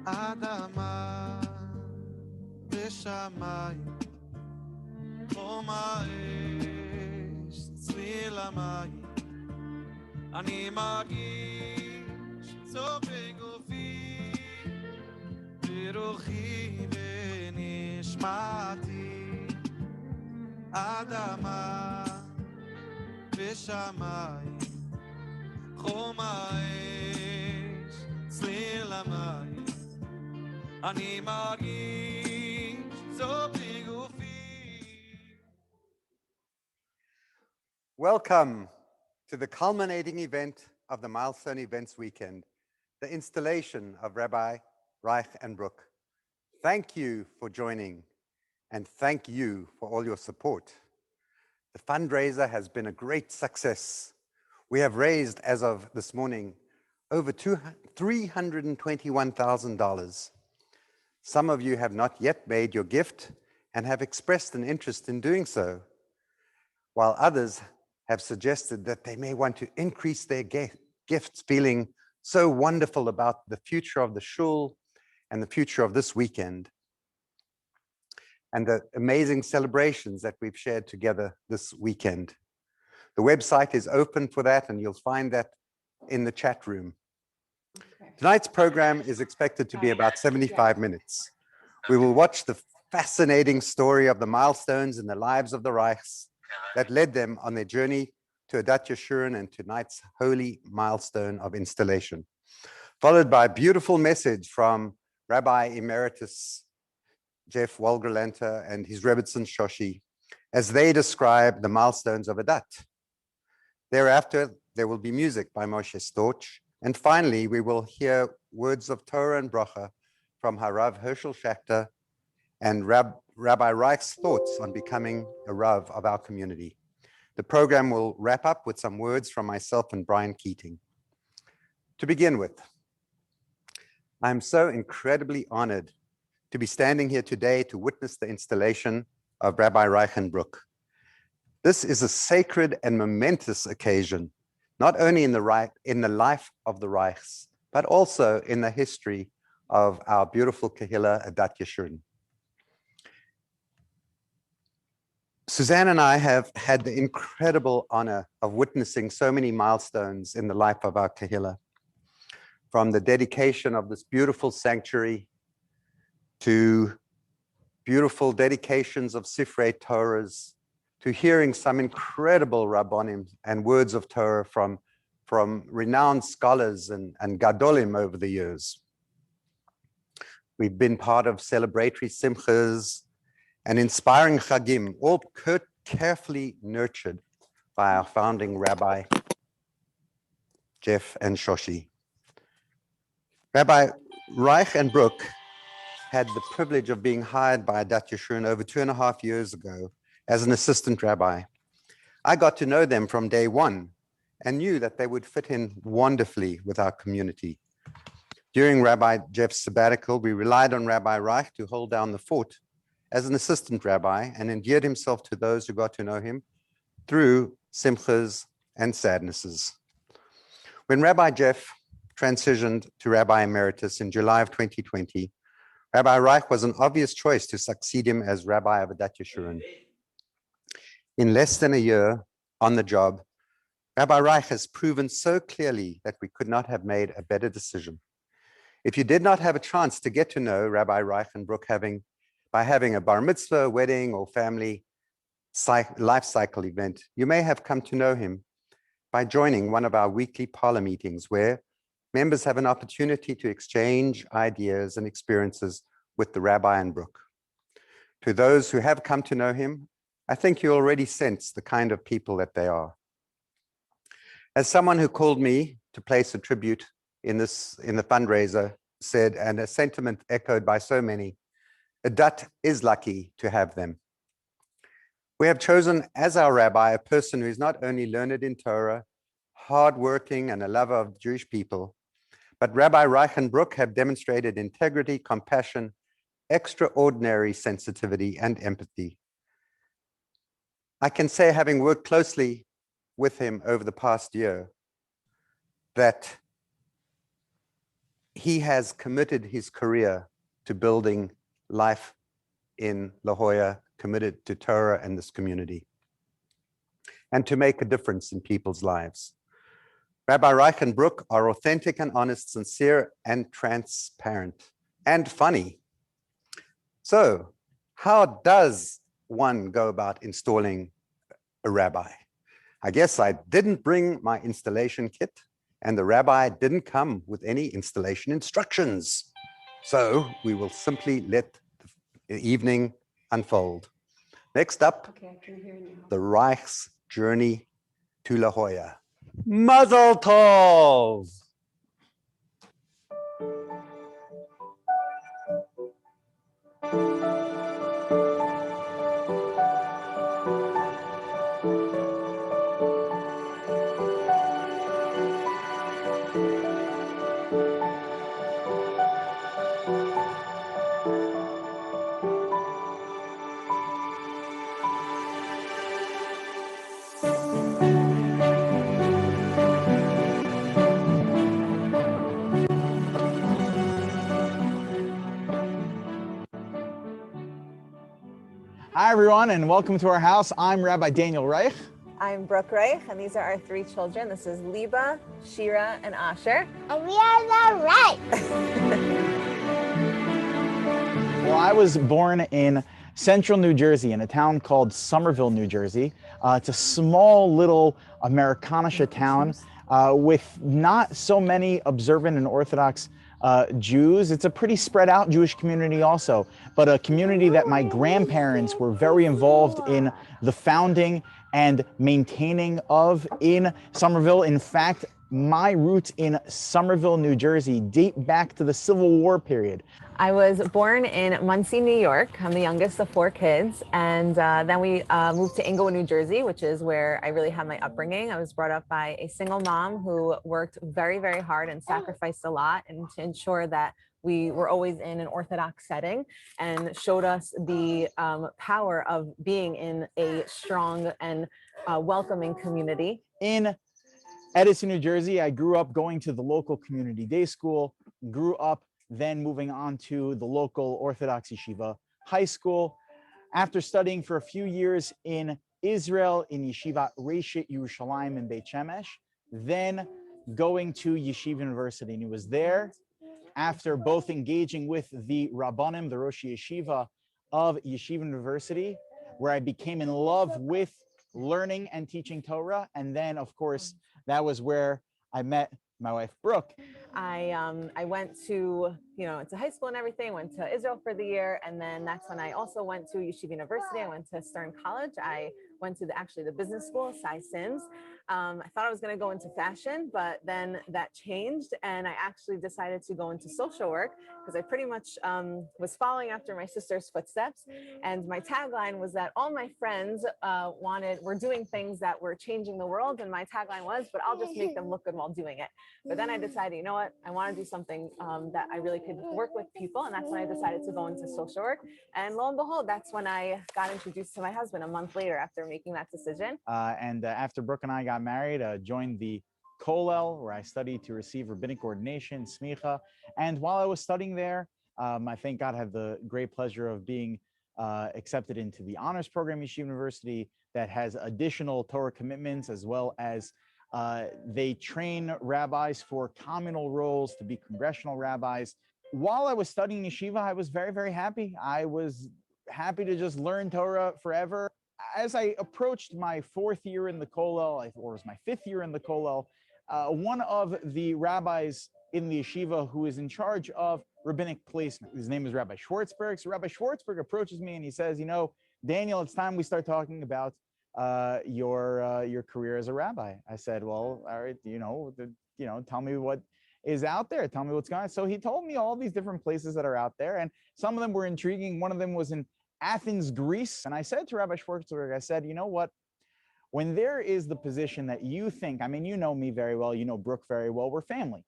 אדמה ושמיים, חום האש, צליל המים, אני מרגיש צוק בגופי, ברוחי ונשמתי, אדמה ושמיים, חום האש, צליל המים, אני מרגיש צוק בגופי. Welcome to the culminating event of the Milestone Events Weekend, the installation of Rabbi Reich and Brooke. Thank you for joining, and thank you for all your support. The fundraiser has been a great success. We have raised, as of this morning, over $321,000. Some of you have not yet made your gift and have expressed an interest in doing so, while others have suggested that they may want to increase their gifts, feeling so wonderful about the future of the shul and the future of this weekend and the amazing celebrations that we've shared together this weekend. The website is open for that, and you'll find that in the chat room. Tonight's program is expected to be about 75 minutes. We will watch the fascinating story of the milestones in the lives of the Reichs that led them on their journey to Adat Yeshurun and tonight's holy milestone of installation, followed by a beautiful message from Rabbi Emeritus Jeff Wohlgelernter and his Rebbitzin Shoshie as they describe the milestones of Adat. Thereafter, there will be music by Moshe Storch, and finally, we will hear words of Torah and Bracha from Harav Hershel Schachter and Rabbi Reich's thoughts on becoming a Rav of our community. The program will wrap up with some words from myself and Brian Keating. To begin with, I'm so incredibly honored to be standing here today to witness the installation of Rabbi Reich and Brooke. This is a sacred and momentous occasion, not only in the life of the Reichs, but also in the history of our beautiful Kehillah Adat Yeshurun. Suzanne and I have had the incredible honor of witnessing so many milestones in the life of our Kehillah, from the dedication of this beautiful sanctuary to beautiful dedications of Sifrei Torahs, to hearing some incredible Rabbonim and words of Torah from renowned scholars and Gadolim over the years. We've been part of celebratory simchas and inspiring chagim, all carefully nurtured by our founding Rabbi, Jeff and Shoshie. Rabbi Reich and Brooke had the privilege of being hired by Adat Yeshurun over 2.5 years ago as an assistant rabbi. I got to know them from day one and knew that they would fit in wonderfully with our community. During Rabbi Jeff's sabbatical, we relied on Rabbi Reich to hold down the fort as an assistant rabbi and endeared himself to those who got to know him through simchas and sadnesses. When Rabbi Jeff transitioned to Rabbi Emeritus in July of 2020, Rabbi Reich was an obvious choice to succeed him as Rabbi of Adat Yeshurun. In less than a year on the job, Rabbi Reich has proven so clearly that we could not have made a better decision. If you did not have a chance to get to know Rabbi Reich and Brooke by having a bar mitzvah, wedding, or family life cycle event, you may have come to know him by joining one of our weekly parlor meetings where members have an opportunity to exchange ideas and experiences with the Rabbi and Brooke. To those who have come to know him, I think you already sense the kind of people that they are. As someone who called me to place a tribute in the fundraiser said, and a sentiment echoed by so many, Adat is lucky to have them. We have chosen as our rabbi a person who is not only learned in Torah, hardworking, and a lover of Jewish people, but Rabbi Reich and Brooke have demonstrated integrity, compassion, extraordinary sensitivity, and empathy. I can say, having worked closely with him over the past year, that he has committed his career to building life in La Jolla, committed to Torah and this community, and to make a difference in people's lives. Rabbi Reich and Brooke are authentic and honest, sincere and transparent, and funny. So, how does one go about installing a rabbi? I guess I didn't bring my installation kit, and the rabbi didn't come with any installation instructions. So we will simply let the evening unfold. Next up, the Reich's journey to La Jolla. Mazel Tov! Hi, everyone, and welcome to our house. I'm Rabbi Daniel Reich. I'm Brooke Reich, and these are our three children. This is Liba, Shira, and Asher. And we are the Reich. Well, I was born in central New Jersey in a town called Somerville, New Jersey. It's a small little Amerikanische town with not so many observant and Orthodox Jews. It's a pretty spread out Jewish community also, but a community that my grandparents were very involved in the founding and maintaining of in Somerville. In fact, my roots in Somerville, New Jersey date back to the Civil War period. I was born in Muncie, New York. I'm the youngest of four kids. And then we moved to Englewood, New Jersey, which is where I really had my upbringing. I was brought up by a single mom who worked very, very hard and sacrificed a lot and to ensure that we were always in an Orthodox setting, and showed us the power of being in a strong and welcoming community. In Edison, New Jersey, I grew up going to the local community day school, grew up then moving on to the local Orthodox Yeshiva high school. After studying for a few years in Israel, in Yeshiva Reich Yerushalayim in Beit Shemesh, then going to Yeshiva University. And he was there after both engaging with the Rabbanim, the Rosh Yeshiva of Yeshiva University, where I became in love with learning and teaching Torah. And then, of course, that was where I met my wife, Brooke. I went to, to high school and everything, went to Israel for the year. And then that's when I also went to Yeshiva University. I went to Stern College. I went to the business school, Cy Sims. I thought I was going to go into fashion, but then that changed. And I actually decided to go into social work because I pretty much was following after my sister's footsteps. And my tagline was that all my friends were doing things that were changing the world. And my tagline was, but I'll just make them look good while doing it. But then I decided, you know what, I want to do something that I really could work with people. And that's when I decided to go into social work. And lo and behold, that's when I got introduced to my husband a month later after making that decision. After Brooke and I got married, joined the Kollel, where I studied to receive rabbinic ordination, smicha. And while I was studying there, I thank God had the great pleasure of being accepted into the honors program, Yeshiva University, that has additional Torah commitments, as well as they train rabbis for communal roles to be congressional rabbis. While I was studying yeshiva, I was very, very happy. I was happy to just learn Torah forever. As I approached my fourth year in the Kollel, or it was my fifth year in the Kollel, one of the rabbis in the yeshiva who is in charge of rabbinic placement, his name is Rabbi Schwartzberg. So Rabbi Schwartzberg approaches me and he says, Daniel, it's time we start talking about your career as a rabbi. I said, well, all right, tell me what is out there. Tell me what's going on. So he told me all these different places that are out there, and some of them were intriguing. One of them was in Athens, Greece. And I said to Rabbi Schwartzberg, I said, you know what? When there is the position that you think, you know me very well, you know Brooke very well, we're family.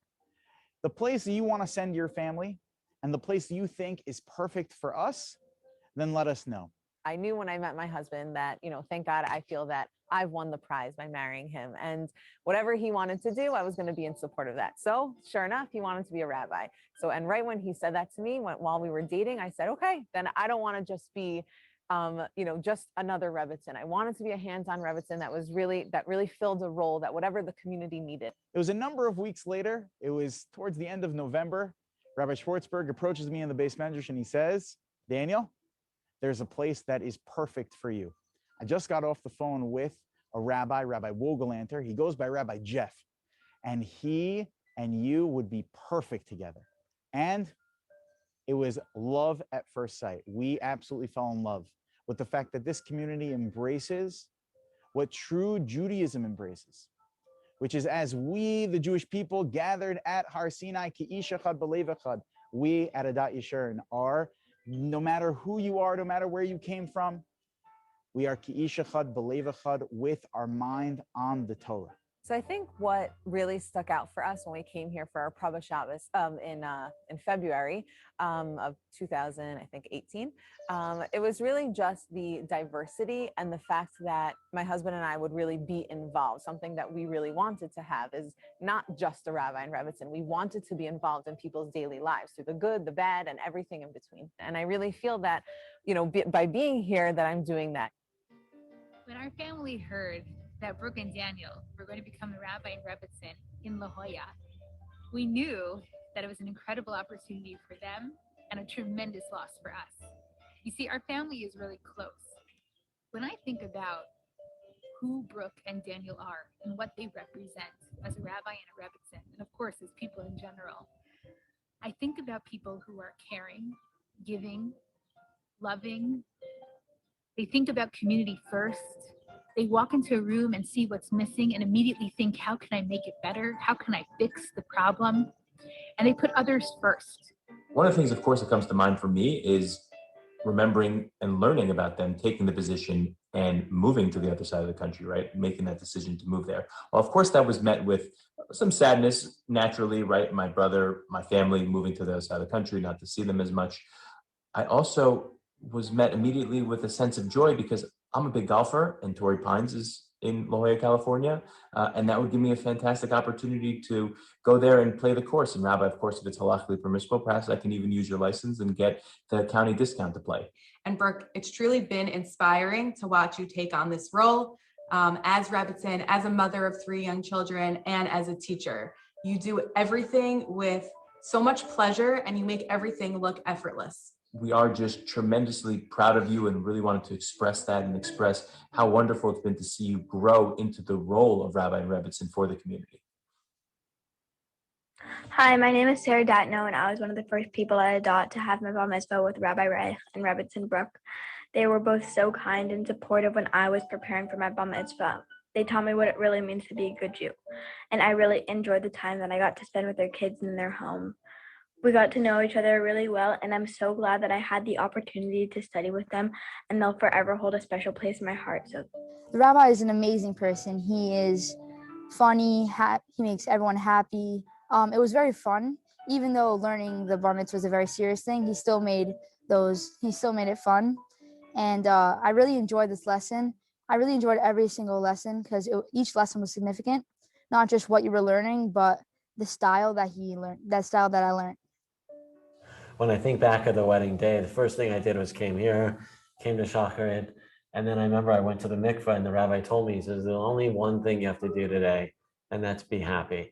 The place that you want to send your family and the place you think is perfect for us, then let us know. I knew when I met my husband that, thank God, I feel that I've won the prize by marrying him. And whatever he wanted to do, I was going to be in support of that. So sure enough, he wanted to be a rabbi. So, and right when he said that to me, while we were dating, I said, okay, then I don't want to just be, just another Rebbitzin. I wanted to be a hands-on Rebbitzin that really filled a role that whatever the community needed. It was a number of weeks later. It was towards the end of November. Rabbi Schwartzberg approaches me in the Beis Medrash and he says, Daniel, there's a place that is perfect for you. I just got off the phone with a rabbi, Rabbi Wohlgelernter. He goes by Rabbi Jeff, and he and you would be perfect together. And it was love at first sight. We absolutely fell in love with the fact that this community embraces what true Judaism embraces, which is as we, the Jewish people, gathered at Har Sinai, Ki'ish Echad B'Lev Echad, we at Adat Yeshurun are, no matter who you are, no matter where you came from, we are Ki'ish Echad B'Lev Echad with our mind on the Torah. So I think what really stuck out for us when we came here for our Prabha Shabbos in February of 2018, it was really just the diversity and the fact that my husband and I would really be involved. Something that we really wanted to have is not just a rabbi and rebbitzin. We wanted to be involved in people's daily lives through the good, the bad, and everything in between. And I really feel that, by being here, that I'm doing that. When our family heard that Brooke and Daniel were going to become the rabbi and rebbitzin in La Jolla, we knew that it was an incredible opportunity for them and a tremendous loss for us. You see, our family is really close. When I think about who Brooke and Daniel are and what they represent as a rabbi and a rebbitzin, and of course as people in general, I think about people who are caring, giving, loving. They think about community first. They walk into a room and see what's missing and immediately think, how can I make it better? How can I fix the problem? And they put others first. One of the things, of course, that comes to mind for me is remembering and learning about them taking the position and moving to the other side of the country, right? Making that decision to move there. Well, of course, that was met with some sadness, naturally, right? My brother, my family moving to the other side of the country, not to see them as much. I also was met immediately with a sense of joy because I'm a big golfer and Torrey Pines is in La Jolla, California. And that would give me a fantastic opportunity to go there and play the course. And Rabbi, of course, if it's halachically permissible, perhaps I can even use your license and get the county discount to play. And Brooke, it's truly been inspiring to watch you take on this role as rebbitzin, as a mother of 3 young children, and as a teacher. You do everything with so much pleasure and you make everything look effortless. We are just tremendously proud of you and really wanted to express that and express how wonderful it's been to see you grow into the role of Rabbi and Rebbitzin for the community. Hi, my name is Sarah Datno, and I was one of the first people at Adat to have my bar mitzvah with Rabbi Reich and Rebbitzin Brooke. They were both so kind and supportive when I was preparing for my bar mitzvah. They taught me what it really means to be a good Jew, and I really enjoyed the time that I got to spend with their kids in their home. We got to know each other really well, and I'm so glad that I had the opportunity to study with them, and they'll forever hold a special place in my heart. So, the rabbi is an amazing person. He is funny. He makes everyone happy. It was very fun, even though learning the bar mitzvah was a very serious thing. He still made it fun, and I really enjoyed this lesson. I really enjoyed every single lesson because each lesson was significant, not just what you were learning, but the style that he learned, that style that I learned. When I think back of the wedding day, the first thing I did was came to Schachter, and then I remember I went to the mikveh and the rabbi told me, he says, there's only one thing you have to do today, and that's be happy.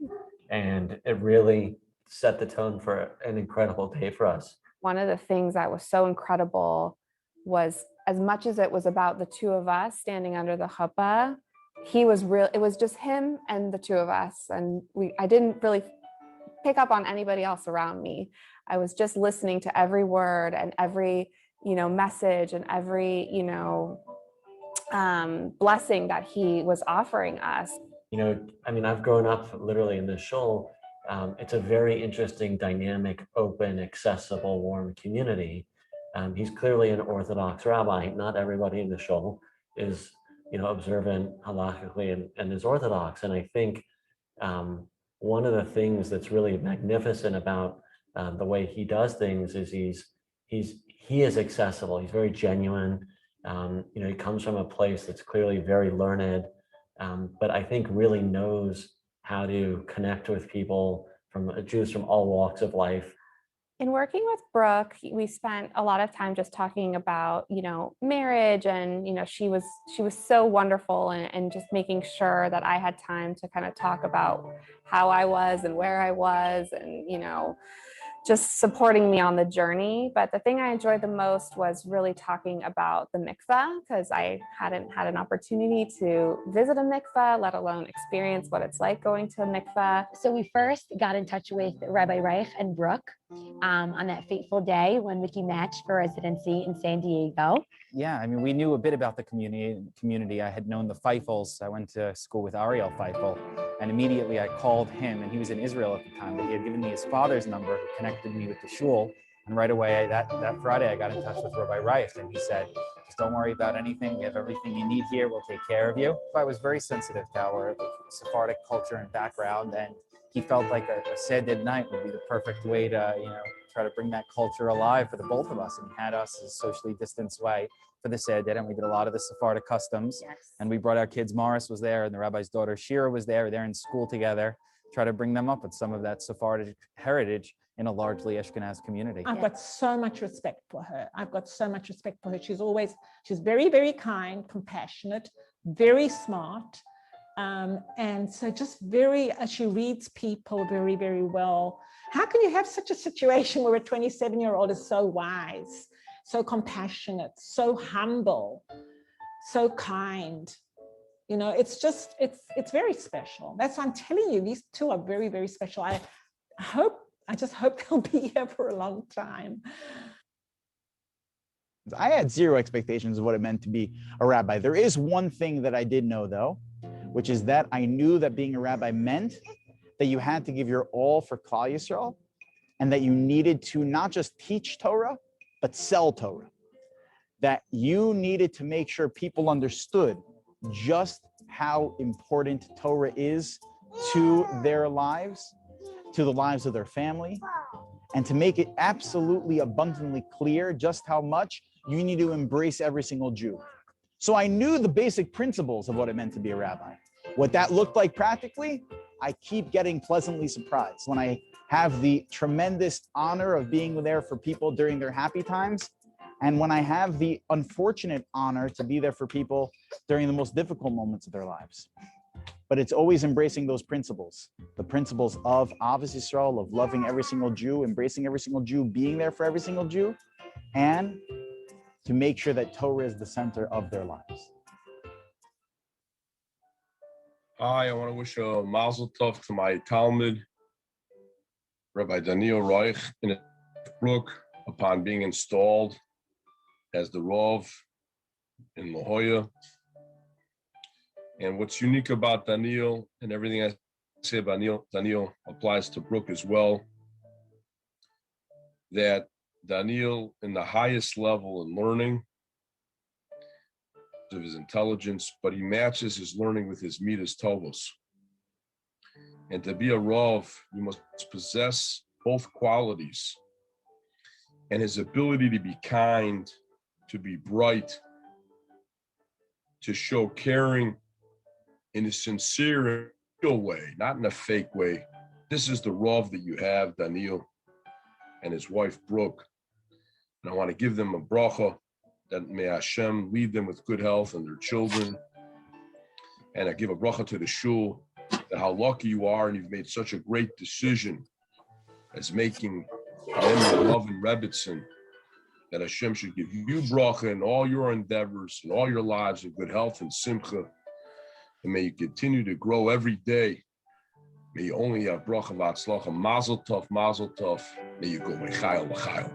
And it really set the tone for an incredible day for us. One of the things that was so incredible was, as much as it was about the two of us standing under the chuppah, it was just him and the two of us. And I didn't really pick up on anybody else around me. I was just listening to every word and every, message and every, blessing that he was offering us. I've grown up literally in this shul. It's a very interesting, dynamic, open, accessible, warm community. He's clearly an Orthodox rabbi. Not everybody in the shul is, observant halachically and is Orthodox. And I think one of the things that's really magnificent about the way he does things is he is accessible. He's very genuine. He comes from a place that's clearly very learned, but I think really knows how to connect with people from Jews from all walks of life. In working with Brooke, we spent a lot of time just talking about, marriage, and, she was so wonderful, and just making sure that I had time to kind of talk about how I was and where I was, and, just supporting me on the journey. But the thing I enjoyed the most was really talking about the mikveh, because I hadn't had an opportunity to visit a mikveh, let alone experience what it's like going to a mikveh. So we first got in touch with Rabbi Reich and Brooke on that fateful day when Mickey matched for residency in San Diego. Yeah, we knew a bit about the community. I had known the Feifels. I went to school with Ariel Feifel, and immediately I called him, and he was in Israel at the time, but he had given me his father's number, who connected me with the shul. And right away, that Friday, I got in touch with Rabbi Reich, and he said, just don't worry about anything. We have everything you need here. We'll take care of you. I was very sensitive to our Sephardic culture and background, and he felt like a Seder night would be the perfect way to, try to bring that culture alive for the both of us. And he had us a socially distanced way for the Seder, and we did a lot of the Sephardic customs. Yes. And we brought our kids. Morris was there, and the rabbi's daughter Shira was there. They're in school together. Try to bring them up with some of that Sephardic heritage in a largely Ashkenaz community. I've got so much respect for her. She's very, very kind, compassionate, very smart. And so just she reads people very, very well. How can you have such a situation where a 27-year-old is so wise, so compassionate, so humble, so kind? It's very special. That's why I'm telling you, these two are very, very special. I just hope they'll be here for a long time. I had zero expectations of what it meant to be a rabbi. There is one thing that I did know, though, which is that I knew that being a rabbi meant that you had to give your all for Klal Yisrael, and that you needed to not just teach Torah, but sell Torah. That you needed to make sure people understood just how important Torah is to their lives, to the lives of their family, and to make it absolutely abundantly clear just how much you need to embrace every single Jew. So I knew the basic principles of what it meant to be a rabbi. What that looked like practically, I keep getting pleasantly surprised. When I have the tremendous honor of being there for people during their happy times, and when I have the unfortunate honor to be there for people during the most difficult moments of their lives. But it's always embracing those principles, the principles of Avos Yisrael, of loving every single Jew, embracing every single Jew, being there for every single Jew, and to make sure that Torah is the center of their lives. Hi, I want to wish a mazel tov to my Talmud, Rabbi Daniel Reich in Brooke, upon being installed as the Rav in La Jolla. And what's unique about Daniel, and everything I say about Daniel applies to Brooke as well, that Daniel, in the highest level in learning, of his intelligence, but he matches his learning with his midas tovos. And to be a Rav, you must possess both qualities. And his ability to be kind, to be bright, to show caring in a sincere way, not in a fake way. This is the Rav that you have, Daniel, and his wife, Brooke. And I want to give them a bracha, that may Hashem lead them with good health and their children. And I give a bracha to the shul, that how lucky you are, and you've made such a great decision as making them your love and Rebbitzin, that Hashem should give you bracha in all your endeavors and all your lives in good health and simcha. And may you continue to grow every day. May you only have bracha v'atzlacha, mazel tov, mazel tov. May you go mechayel, mechayel.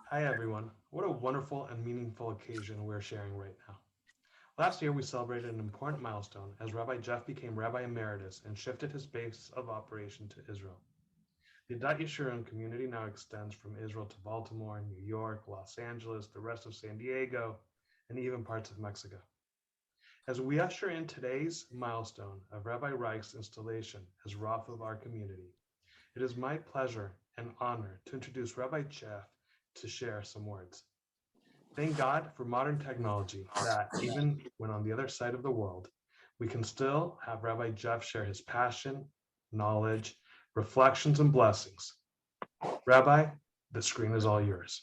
Hi, everyone. What a wonderful and meaningful occasion we're sharing right now. Last year, we celebrated an important milestone as Rabbi Jeff became Rabbi Emeritus and shifted his base of operation to Israel. The Adat Yeshurun community now extends from Israel to Baltimore, New York, Los Angeles, the rest of San Diego, and even parts of Mexico. As we usher in today's milestone of Rabbi Reich's installation as Rav of our community, it is my pleasure and honor to introduce Rabbi Jeff to share some words. Thank God for modern technology that even when on the other side of the world, we can still have Rabbi Jeff share his passion, knowledge, reflections, and blessings. Rabbi, the screen is all yours.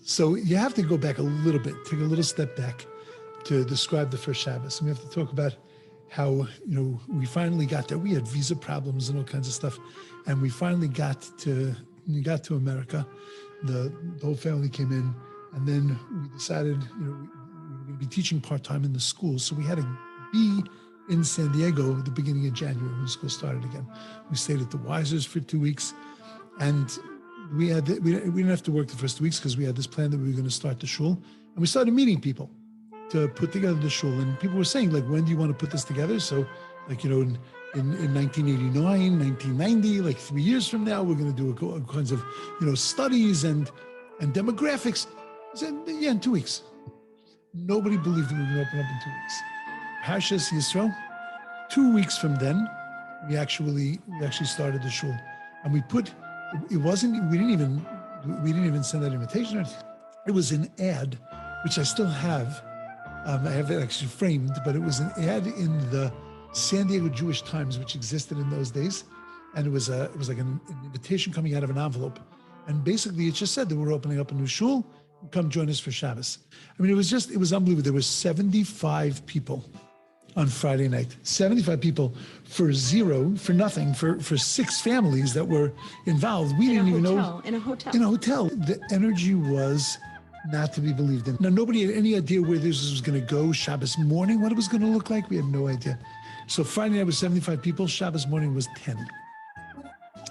So you have to go back a little bit, take a little step back to describe the first Shabbos. And we have to talk about how, we finally got there. We had visa problems and all kinds of stuff. And we finally got to America. The whole family came in, and then we decided, we were going to be teaching part-time in the school. So we had to be in San Diego at the beginning of January when school started again. We stayed at the Weisers for 2 weeks, and we didn't have to work the first 2 weeks because we had this plan that we were going to start the shul, and we started meeting people to put together the shul. And people were saying, like, when do you want to put this together? So, like, in 1989, 1990, like 3 years from now, we're going to do all kinds of, studies and demographics. I said, yeah, in 2 weeks. Nobody believed we were going to open up in 2 weeks. Hershel Yisrael, 2 weeks from then, we actually started the shul, and we didn't even send that invitation. It was an ad, which I still have. I have it actually framed, but it was an ad in the San Diego Jewish Times, which existed in those days, and it was like an invitation coming out of an envelope, and basically it just said that we're opening up a new shul. Come join us for Shabbos. I mean, it was unbelievable. There were 75 people on Friday night. 75 people for nothing, for 6 families that were involved. We didn't even know. In a hotel. The energy was not to be believed in. Now, nobody had any idea where this was going to go. Shabbos morning, what it was going to look like, we had no idea. So Friday night was 75 people. Shabbos morning was 10.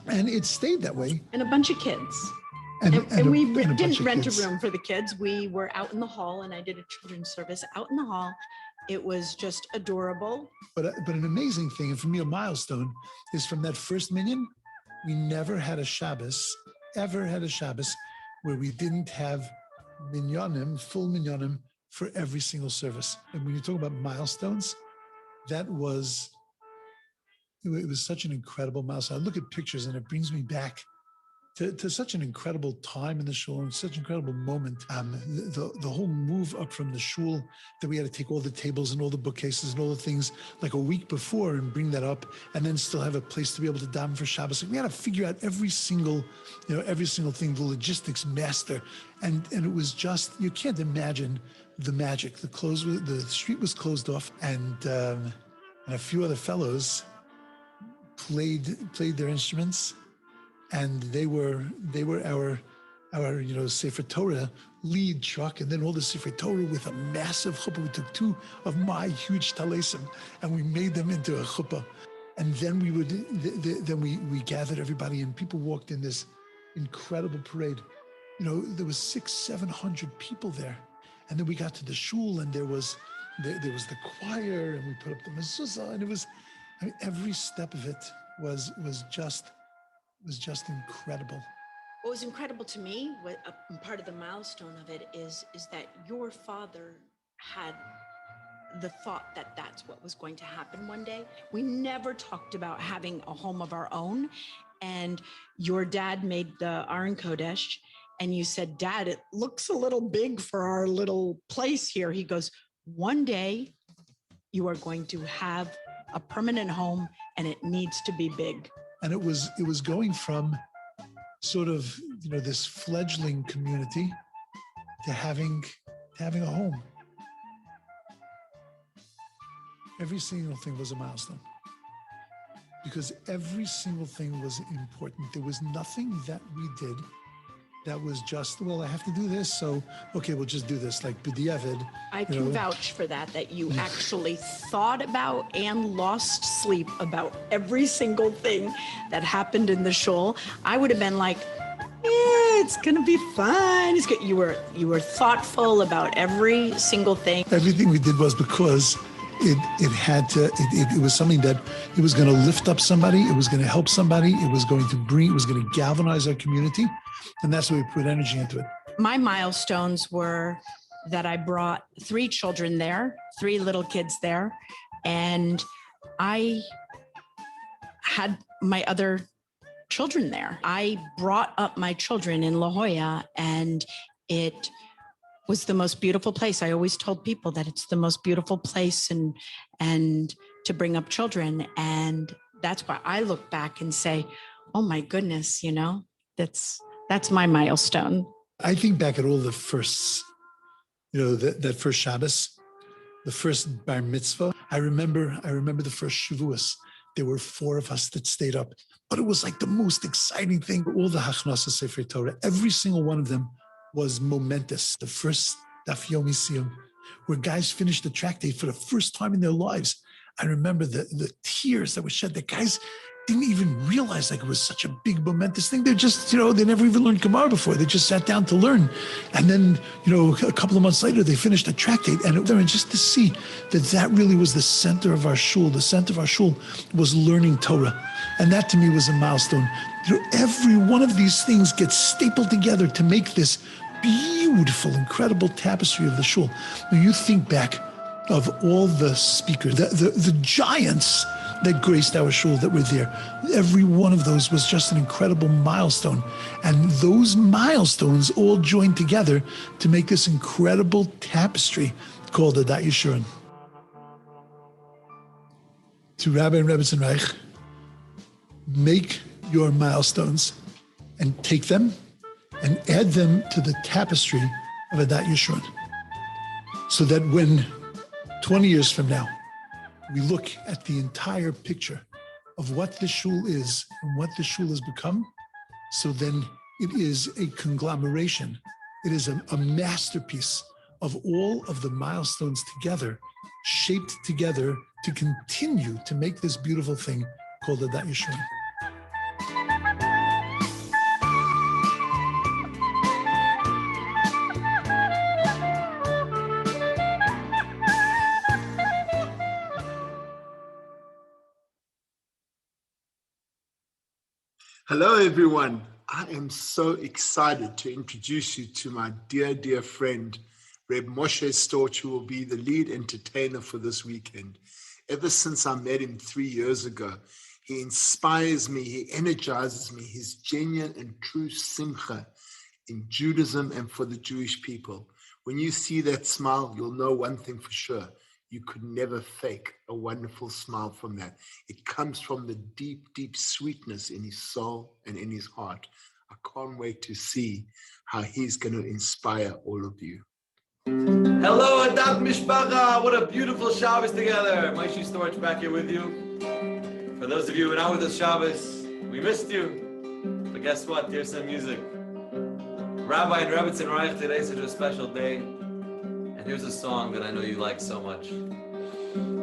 And it stayed that way. And a bunch of kids. And we didn't rent a room for the kids. We were out in the hall, and I did a children's service out in the hall. It was just adorable. But an amazing thing, and for me a milestone, is from that first minyan, we never had a Shabbos, where we didn't have minyanim, full minyanim, for every single service. And when you talk about milestones, it was such an incredible milestone. I look at pictures and it brings me back to such an incredible time in the shul and such an incredible moment. The whole move up from the shul, that we had to take all the tables and all the bookcases and all the things like a week before and bring that up, and then still have a place to be able to daven for Shabbos. Like, we had to figure out every single thing, the logistics master, and it was just, you can't imagine the magic. The street was closed off, and a few other fellows played their instruments. And they were our Sefer Torah lead truck, and then all the Sefer Torah with a massive chuppah. We took 2 of my huge talesim and we made them into a chuppah. And then we gathered everybody, and people walked in this incredible parade. There was 600-700 people there. And then we got to the shul, and there was the choir, and we put up the mezuzah, and it was, every step of it was just incredible. What was incredible to me, part of the milestone of it is that your father had the thought that that's what was going to happen one day. We never talked about having a home of our own, and your dad made the Aron Kodesh, and you said, "Dad, it looks a little big for our little place here." He goes, "One day you are going to have a permanent home, and it needs to be big." And it was going from sort of, this fledgling community to having a home. Every single thing was a milestone, because every single thing was important. There was nothing that we did that was just, well, I have to do this, so, okay, we'll just do this, like b'diavad. I can vouch for that you actually thought about and lost sleep about every single thing that happened in the shul. I would have been like, It's gonna be fun. It's good. You were thoughtful about every single thing. Everything we did was because it was something that it was going to lift up somebody, it was going to help somebody, it was going to galvanize our community, and that's why we put energy into it. My milestones were that I brought 3 children there, 3 little kids there, and I had my other children there. I brought up my children in La Jolla, and it was the most beautiful place. I always told people that it's the most beautiful place and to bring up children. And that's why I look back and say, oh my goodness, that's my milestone. I think back at all the firsts, that first Shabbos, the first bar mitzvah. I remember the first Shavuos. There were 4 of us that stayed up, but it was like the most exciting thing. All the Hachnasa Sefer Torah, every single one of them was momentous. The first Daf Yomi Siyum, where guys finished the tractate for the first time in their lives. I remember the tears that were shed. The guys didn't even realize like it was such a big momentous thing. They're just, they never even learned Gemara before. They just sat down to learn. And then, a couple of months later, they finished the tractate. And just to see that really was the center of our shul. The center of our shul was learning Torah. And that to me was a milestone. Every one of these things gets stapled together to make this beautiful, incredible tapestry of the shul. When you think back of all the speakers, the giants that graced our shul that were there, every one of those was just an incredible milestone. And those milestones all joined together to make this incredible tapestry called Adat Yeshurun. To Rabbi and Rebbetzin Reich, make your milestones and take them and add them to the tapestry of Adat Yeshurun, so that when 20 years from now, we look at the entire picture of what the shul is and what the shul has become, so then it is a conglomeration. It is a masterpiece of all of the milestones together, shaped together to continue to make this beautiful thing called Adat Yeshurun. Hello, everyone. I am so excited to introduce you to my dear, dear friend, Reb Moshe Storch, who will be the lead entertainer for this weekend. Ever since I met him 3 years ago, he inspires me, he energizes me, his genuine and true simcha in Judaism and for the Jewish people. When you see that smile, you'll know one thing for sure. You could never fake a wonderful smile from that. It comes from the deep, deep sweetness in his soul and in his heart. I can't wait to see how he's going to inspire all of you. Hello, Adat Mishpacha. What a beautiful Shabbos together. Moshe Storch back here with you. For those of you who are not with us Shabbos, we missed you. But guess what? Here's some music. Rabbi and Rebbetzin Reich, today's such a special day. And here's a song that I know you like so much.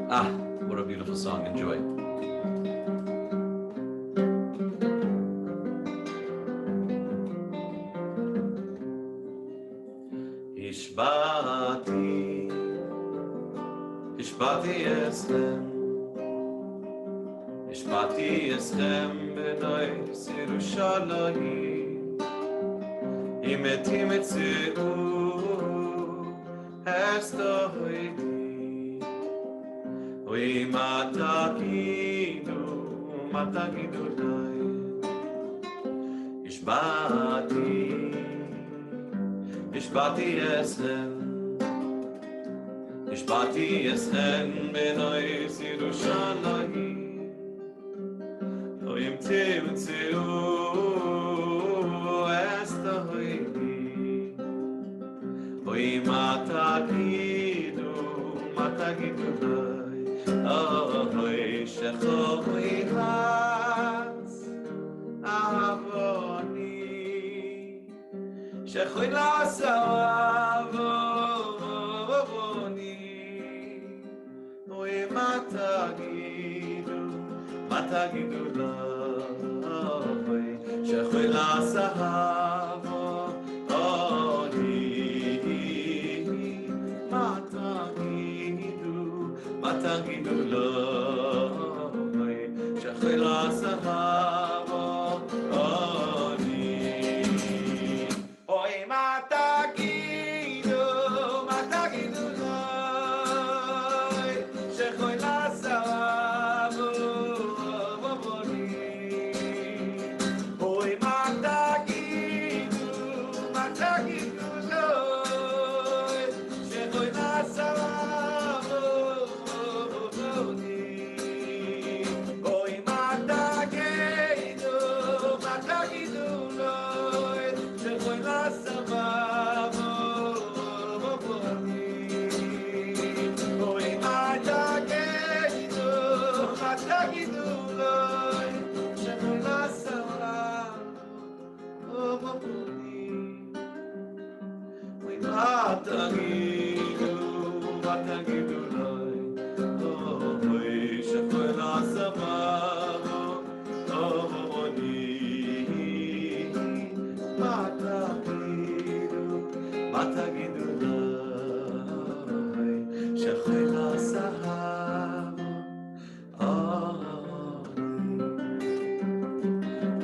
Ah, what a beautiful song. Enjoy. Ishbati eschem b'nois Yerushalayim Imetim etziu estoidi Oi matagidu dai Ishbati eschem Ishbati eschem b'nois Yerushalayim Oim timtzeu estoidi Oim matagidu dai Oi shechoi has avoni shechoi lasavoni Oim matagidu dai shechoi lasavoni tagidu loy, shechol asahavo oni. Oy ma tagidu loy, shechol asahavo oni. Oy ma tagidu loy, shechol asahavo oni. Oy ma tagidu loy, shechol asahavo oni. Oy ma tagidu loy, shechol asahavo oni. Oy ma tagidu loy, oy shechol asahavo oni. Ma tagidu loy, shechol asahavo oni.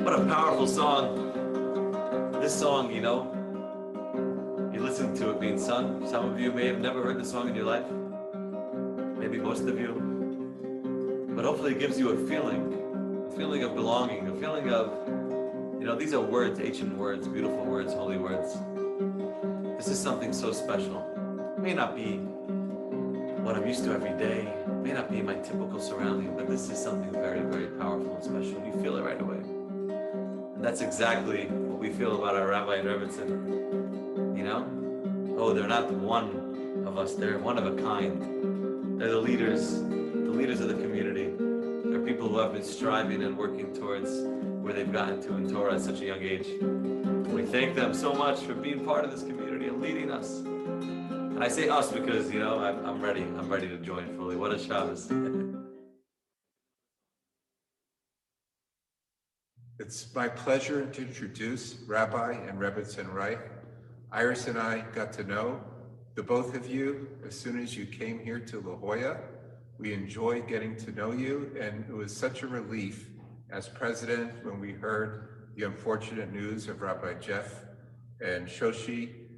What a powerful song. This song, you know, you listen to it being sung. Some of you may have never heard the song in your life. Maybe most of you. But hopefully it gives you a feeling of belonging, a feeling of, you know, these are words, ancient words, beautiful words, holy words. This is something so special. It may not be what I'm used to every day. It may not be my typical surrounding, but this is something very, very powerful and special. You feel it right away. And that's exactly what we feel about our Rabbi and Rebbitzin. You know? Oh, they're not one of us, they're one of a kind. They're the leaders of the community. They're people who have been striving and working towards where they've gotten to in Torah at such a young age. We thank them so much for being part of this community and leading us. And I say us because, you know, I'm ready to join fully. What a Shabbos. It's my pleasure to introduce Rabbi and Rebbitzin Reich. Iris and I got to know the both of you as soon as you came here to La Jolla. We enjoyed getting to know you, and it was such a relief as president when we heard the unfortunate news of Rabbi Jeff and Shoshie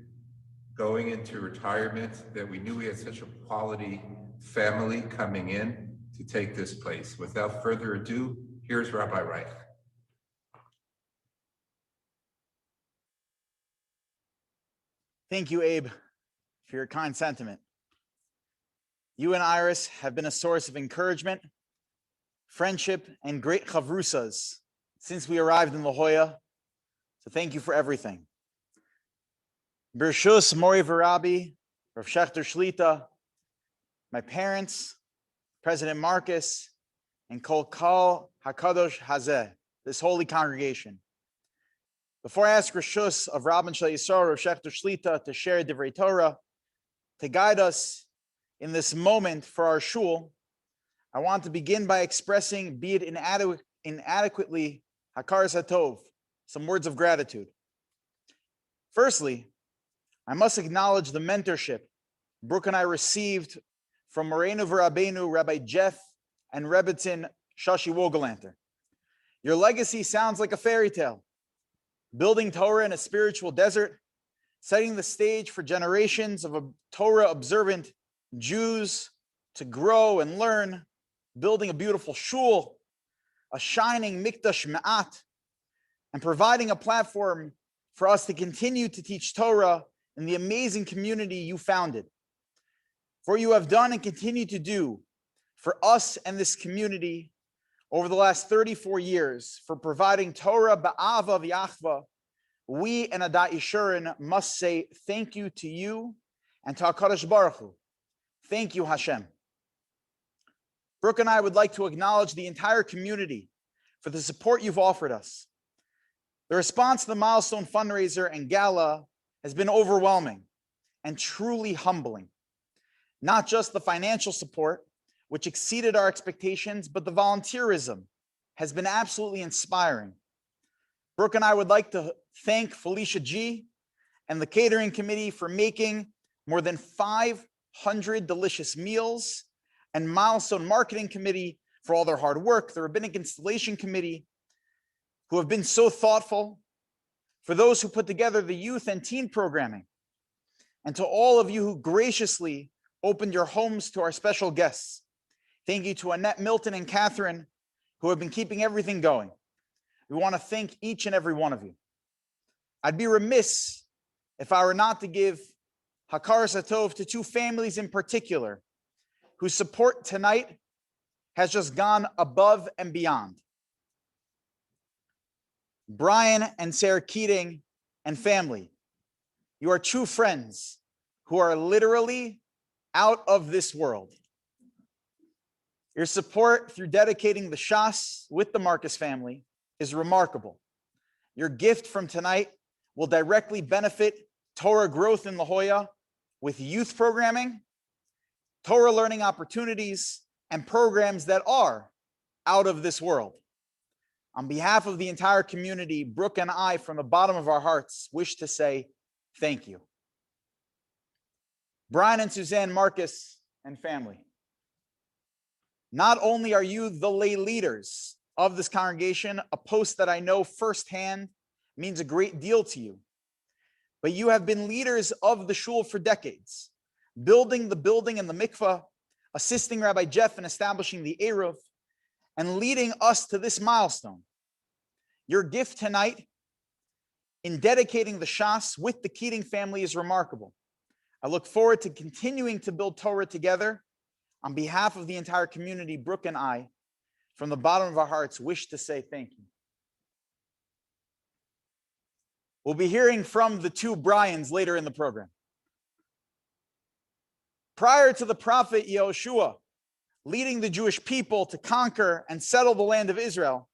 going into retirement, that we knew we had such a quality family coming in to take this place. Without further ado, here's Rabbi Reich. Thank you, Abe, for your kind sentiment. You and Iris have been a source of encouragement, friendship, and great chavrusas since we arrived in La Jolla. So thank you for everything. Bershus Mori V'Rabbi, Rav Schachter Shlita, my parents, President Marcus, and Kol HaKadosh Hazeh, this holy congregation. Before I ask Rishus of Rabban Shal Yisrael, Rav Schachter Shlita, to share Divrei Torah, to guide us in this moment for our shul, I want to begin by expressing, be it inadequately, Hakaras HaTov, some words of gratitude. Firstly, I must acknowledge the mentorship Brooke and I received from Moreinu V'Rabbeinu, Rabbi Jeff and Rebbitzin Shoshie Wohlgelernter. Your legacy sounds like a fairy tale, building Torah in a spiritual desert, setting the stage for generations of Torah-observant Jews to grow and learn, building a beautiful shul, a shining mikdash ma'at, and providing a platform for us to continue to teach Torah in the amazing community you founded. For you have done and continue to do for us and this community over the last 34 years, for providing Torah ba'ava v'yachva, we and Adat Yeshurun must say thank you to you and to HaKadosh Baruch Hu. Thank you, Hashem. Brooke and I would like to acknowledge the entire community for the support you've offered us. The response to the Milestone fundraiser and gala has been overwhelming and truly humbling. Not just the financial support, which exceeded our expectations, but the volunteerism has been absolutely inspiring. Brooke and I would like to thank Felicia G. and the catering committee for making more than 500 delicious meals and Milestone Marketing Committee for all their hard work, the Rabbinic Installation Committee, who have been so thoughtful, for those who put together the youth and teen programming, and to all of you who graciously opened your homes to our special guests. Thank you to Annette, Milton, and Catherine, who have been keeping everything going. We want to thank each and every one of you. I'd be remiss if I were not to give Hakar Satov to two families in particular whose support tonight has just gone above and beyond. Brian and Sarah Keating and family, you are true friends who are literally out of this world. Your support through dedicating the Shas with the Marcus family is remarkable. Your gift from tonight will directly benefit Torah growth in La Jolla with youth programming, Torah learning opportunities, and programs that are out of this world. On behalf of the entire community, Brooke and I, from the bottom of our hearts, wish to say thank you. Brian and Suzanne Marcus and family, not only are you the lay leaders of this congregation, a post that I know firsthand means a great deal to you, but you have been leaders of the shul for decades, building the building and the mikvah, assisting Rabbi Jeff in establishing the Eruv, and leading us to this milestone. Your gift tonight in dedicating the Shas with the Keating family is remarkable. I look forward to continuing to build Torah together. On behalf of the entire community, Brooke and I, from the bottom of our hearts, wish to say thank you. We'll be hearing from the two Brians later in the program. Prior to the prophet Yehoshua leading the Jewish people to conquer and settle the land of Israel,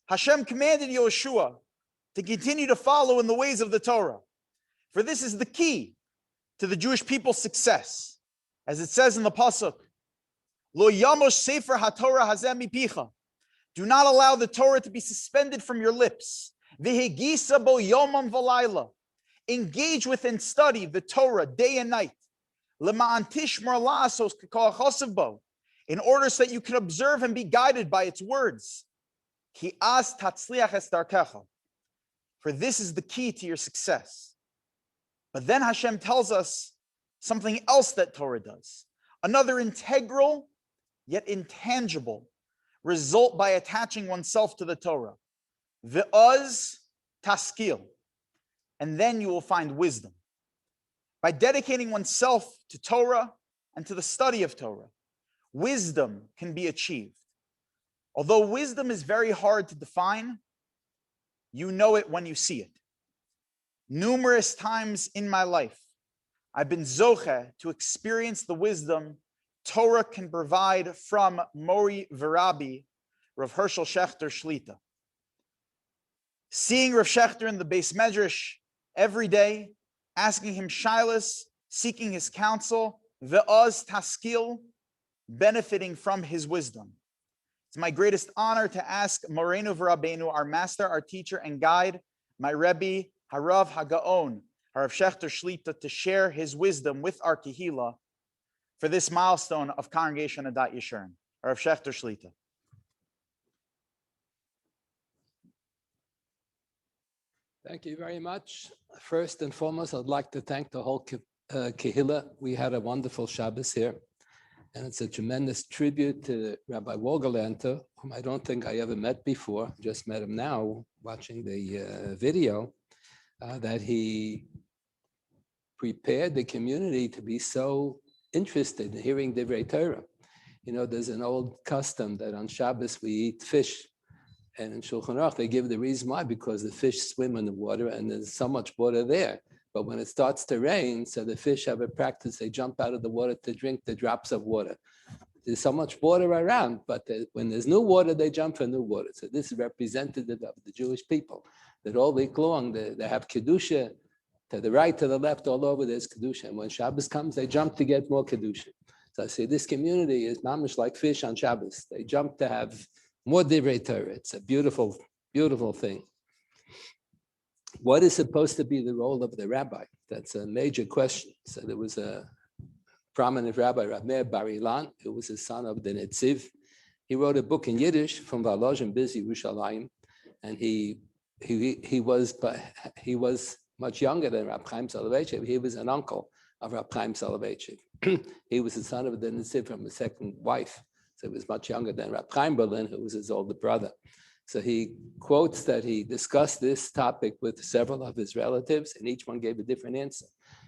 Hashem commanded Yehoshua to continue to follow in the ways of the Torah, for this is the key to the Jewish people's success. As it says in the pasuk, Lo yamosh sefer haTorah hazeh mipicha. Do not allow the Torah to be suspended from your lips. V'hegisa bo yomam v'layla. Engage with and study the Torah day and night. Lema'an tishmar la'asos k'kol chosav bo. In order so that you can observe and be guided by its words. Ki as tatzliach es darkecha. For this is the key to your success. But then Hashem tells us something else that Torah does. Another integral, yet intangible result by attaching oneself to the Torah. Ve'oz taskil. And then you will find wisdom. By dedicating oneself to Torah and to the study of Torah, wisdom can be achieved. Although wisdom is very hard to define, you know it when you see it. Numerous times in my life, I've been zoche to experience the wisdom Torah can provide from Mori V'Rabbi, Rav Hershel Schachter Shlita. Seeing Rav Schachter in the Beis Medrash every day, asking him shilas, seeking his counsel, ve'oz taskil, benefiting from his wisdom. It's my greatest honor to ask Moreinu V'Rabbeinu, our master, our teacher and guide, my Rebbe, Harav Hagaon, Rav Schachter Shlita, to share his wisdom with our Kehila for this milestone of Congregation Adat Yeshurun. Rav Schachter Shlita. Thank you very much. First and foremost, I'd like to thank the whole Kehila. We had a wonderful Shabbos here, and it's a tremendous tribute to Rabbi Wohlgelernter, whom I don't think I ever met before, just met him now watching the video, that he prepared the community to be so interested in hearing Divrei Torah. You know, there's an old custom that on Shabbos we eat fish. And in Shulchan Aruch, they give the reason why, because the fish swim in the water and there's so much water there. But when it starts to rain, so the fish have a practice, they jump out of the water to drink the drops of water. There's so much water around, but when there's new water, they jump for new water. So this is representative of the Jewish people, that all week long, they have Kedusha, to the right, to the left, all over there's Kedusha. And when Shabbos comes, they jump to get more Kedusha. So I say this community is mamish like fish on Shabbos. They jump to have more Divrei Torah. It's a beautiful, beautiful thing. What is supposed to be the role of the rabbi? That's a major question. So there was a prominent rabbi, Rav Meir Bar Ilan, who was the son of the Netziv. He wrote a book in Yiddish from Valoj and Biz Yerushalayim, and he was much younger than Rab Chaim Soloveitchik. He was an uncle of Rab Chaim Soloveitchik. He was the son of the Netziv from a second wife, so he was much younger than Rab Chaim Berlin, who was his older brother. So he quotes that he discussed this topic with several of his relatives, and each one gave a different answer.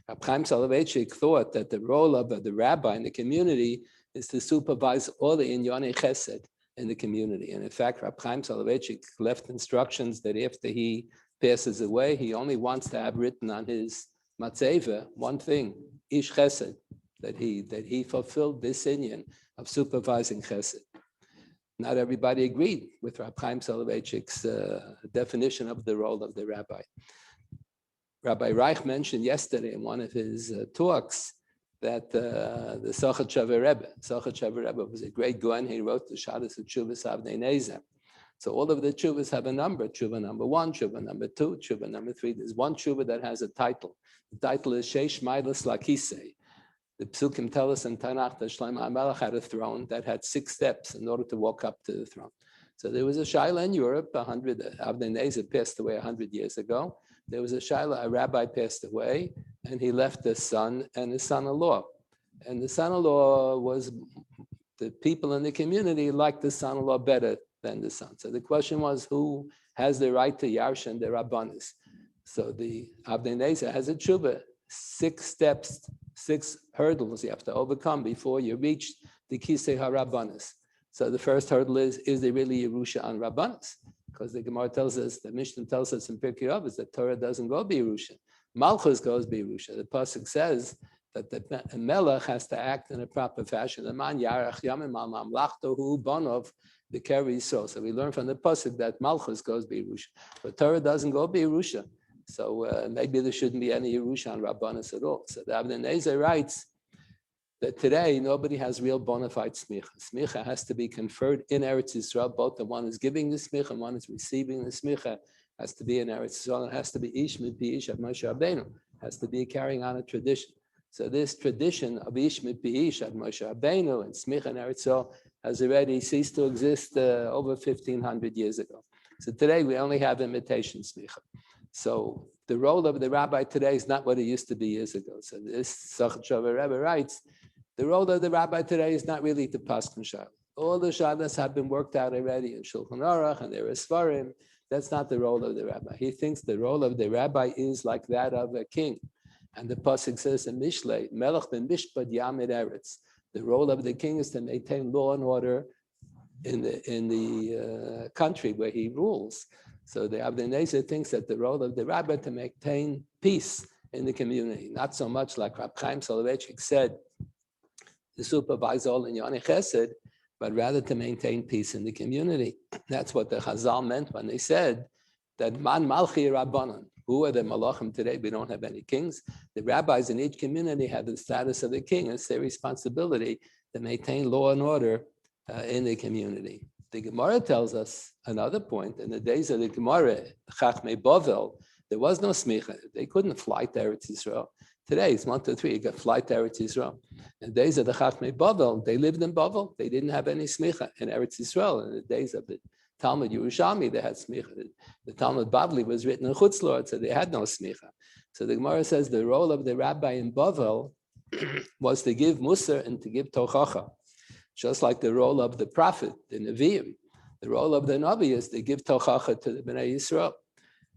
Rab Chaim Soloveitchik thought that the role of the rabbi in the community is to supervise all the Inyonei Chesed in the community. And in fact, Rab Chaim Soloveitchik left instructions that after he passes away, he only wants to have written on his matzeva one thing, Ish Chesed, that he fulfilled this inyan of supervising Chesed. Not everybody agreed with Rab Chaim Soloveitchik's definition of the role of the rabbi. Rabbi Reich mentioned yesterday in one of his talks that the Schachter Rebbe was a great Goen. He wrote the Shadas of Tshuvas Avnei Nezer. So all of the Tshuvas have a number, Tshuva number 1, Tshuva number 2, Tshuva number 3. There's one Tshuva that has a title. The title is Sheish Mailas Lakisei. The Psukim tell us in Tanakh that Shlomo HaMelech had a throne that had 6 steps in order to walk up to the throne. So there was a Shaila in Europe, Avnei Nezer passed away 100 years ago. There was a Shaila, a rabbi passed away, and he left a son and a son-in-law. And the son-in-law was, the people in the community liked the son-in-law better than the son. So the question was, who has the right to Yarshan the Rabbanis? So the Avnei Nezer has a tshuva, 6 steps, 6 hurdles you have to overcome before you reach the Kisei HaRabbanis. So the first hurdle is there really Yerusha on Rabbanis? Because the Gemara tells us, the Mishnah tells us in Pirkei Avos that Torah doesn't go B'Yerusha. Malchus goes B'Yerusha. The pasuk says that the Melech has to act in a proper fashion. The man Yarach Yamim Al Mamlachtohu Bonov the Keri Yisrael. So we learn from the pasuk that Malchus goes B'Yerusha, but Torah doesn't go B'Yerusha. So maybe there shouldn't be any Yerusha on Rabbanis at all. So the Avnei Nezer writes that today nobody has real bona fide smicha. Smicha has to be conferred in Eretz Yisrael. Both the one who's giving the smicha and one who's receiving the smicha has to be in Eretz Yisrael. It has to be Ish Mipi Ish of Moshe Rabbeinu. Has to be carrying on a tradition. So this tradition of Ish Mipi Ish of Moshe Rabbeinu and smicha in Eretz Yisrael has already ceased to exist over 1,500 years ago. So today we only have imitation smicha. So the role of the rabbi today is not what it used to be years ago. So this Schachter Rebbe writes, the role of the rabbi today is not really to paskin shal. All the shalas have been worked out already in Shulchan Aruch and there are Svarim. That's not the role of the rabbi. He thinks the role of the rabbi is like that of a king. And the pasuk says in Mishlei, Melech ben Mishpat Yamid Eretz. The role of the king is to maintain law and order in the country where he rules. So the Avnei Nezer thinks that the role of the rabbi to maintain peace in the community, not so much like Rab Chaim Soloveitchik said, to supervise all in Yonei Chesed, but rather to maintain peace in the community. That's what the Chazal meant when they said that Man Malchi Rabbanon. Who are the Malachim today? We don't have any kings. The rabbis in each community have the status of the king. It's their responsibility to maintain law and order in the community. The Gemara tells us another point. In the days of the Gemara, Chachmei Bavel, there was no smicha. They couldn't fly to Eretz Yisrael. Today, it's 1, 2, 3, you can fly to Eretz Yisrael. In the days of the Chachmei Bavel, they lived in Bavel. They didn't have any smicha in Eretz Yisrael. In the days of the Talmud Yerushalmi, they had smicha. The Talmud Bavli was written in Chutz La'aretz, so they had no smicha. So the Gemara says the role of the rabbi in Bavel was to give Musar and to give Tochacha. Just like the role of the prophet, the Nevi'im. The role of the Navi is to give Tochacha to the Bnei Yisrael.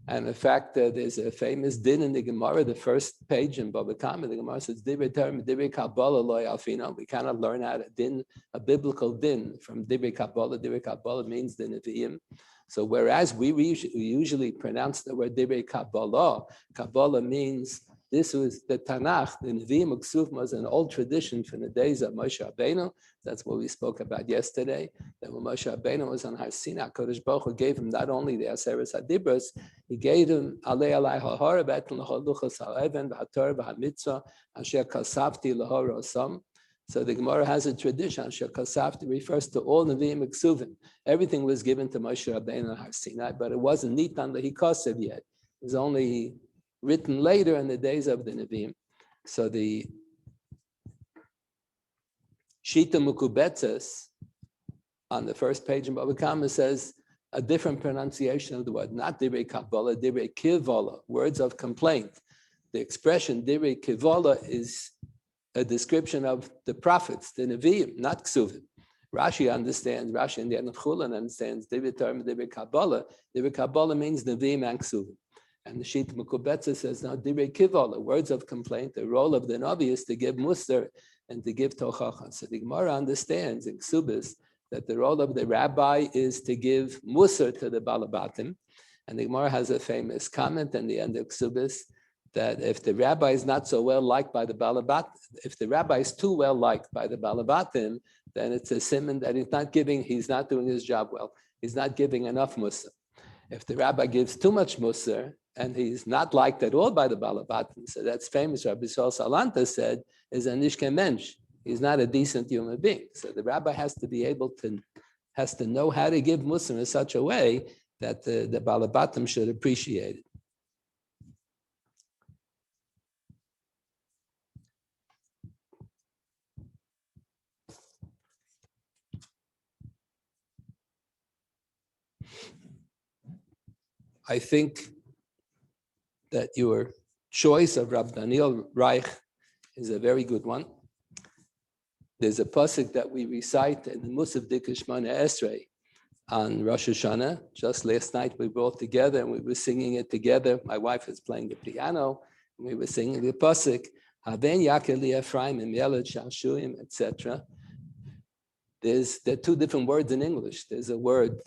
And in fact, there's a famous din in the Gemara, the first page in Baba Kama. The Gemara says, Divrei Kabbalah lo yalfino. We cannot learn how to din, a biblical din from Divrei Kabbalah. Divrei Kabbalah means the Nevi'im. So whereas we usually pronounce the word Divrei Kabbalah, Kabbalah means this was the Tanakh, the Nevi'im Uksuf was an old tradition from the days of Moshe Rabbeinu. That's what we spoke about yesterday. That when Moshe Rabbeinu was on Har Sinai, Kodesh Baruch Hu gave him not only the Aseres HaDibros, he gave him Alei Alai HaHor, Be'etan L'Choluchas HaEven, V'Hator, V'Hamitzvah, Asher Kasavti L'Hor Osam. So the Gemara has a tradition, Asher Kasavti refers to all Nevi'im Uksuvim. Everything was given to Moshe Rabbeinu on Har Sinai, but it wasn't Nitan L'Hikosev yet. It was only written later in the days of the Nevi'im. So the Shita Mukubetzes, on the first page in Baba Kama, says a different pronunciation of the word, not Divrei Kabbalah, Divrei Kivola, words of complaint. The expression Divrei Kivola is a description of the prophets, the Nevi'im, not Ksuvim. Rashi understands, Rashi in the end of Chulin understands Divrei Torah, Divrei Kabbalah. Divrei Kabbalah means Nevi'im and Ksuvim. And the Shita Mukubetza says, now Divrei Kivola, words of complaint, the role of the Navi is to give Musar and to give Tochacha. So the Gemara understands in Ksubis that the role of the rabbi is to give Musar to the Balabatim. And the Gemara has a famous comment in the end of Ksubis that if the rabbi is not so well liked by the Balabat, if the rabbi is too well liked by the Balabatim, then it's a simon that he's not doing his job well. He's not giving enough Musar. If the rabbi gives too much Musar, and he's not liked at all by the Balabatim, so that's famous. Rabbi Sol Salanta said, is a nishke mensch. He's not a decent human being. So the rabbi has to know how to give Musar in such a way that the Balabatim should appreciate it. I think that your choice of Rabbi Daniel Reich is a very good one. There's a pasuk that we recite in the Musaf Dikah Shmona Esrei on Rosh Hashanah. Just last night we were all together and we were singing it together. My wife is playing the piano and we were singing the pasuk, Haben Yakeli Ephraim and Yelad Shashuim, etc. There are two different words in English. There's a word,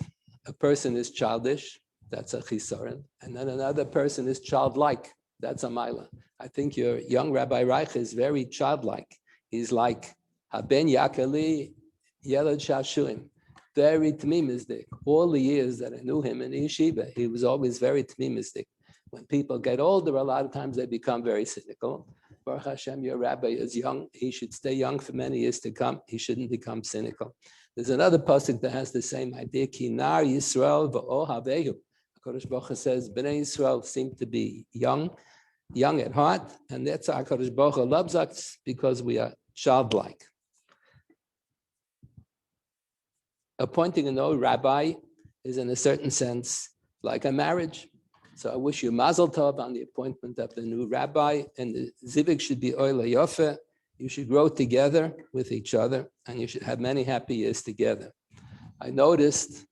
a person is childish, that's a chisaron, and then another person is childlike, that's a maila. I think your young Rabbi Reich is very childlike. He's like Haben Yakeli Yelad Shashuim, very tmimizdik. All the years that I knew him in Yeshiva, he was always very tmimizdik. When people get older, a lot of times they become very cynical. Baruch Hashem, your rabbi is young. He should stay young for many years to come. He shouldn't become cynical. There's another pasuk that has the same idea. Ki nar Yisrael v'ohavehu. HaKadosh Baruch Hu says, Bnei Yisrael seem to be young at heart, and that's how HaKadosh Baruch Hu loves us because we are childlike. Appointing a new rabbi is, in a certain sense, like a marriage. So I wish you mazel tov on the appointment of the new rabbi, and the zivik should be oila yofe. You should grow together with each other, and you should have many happy years together. I noticed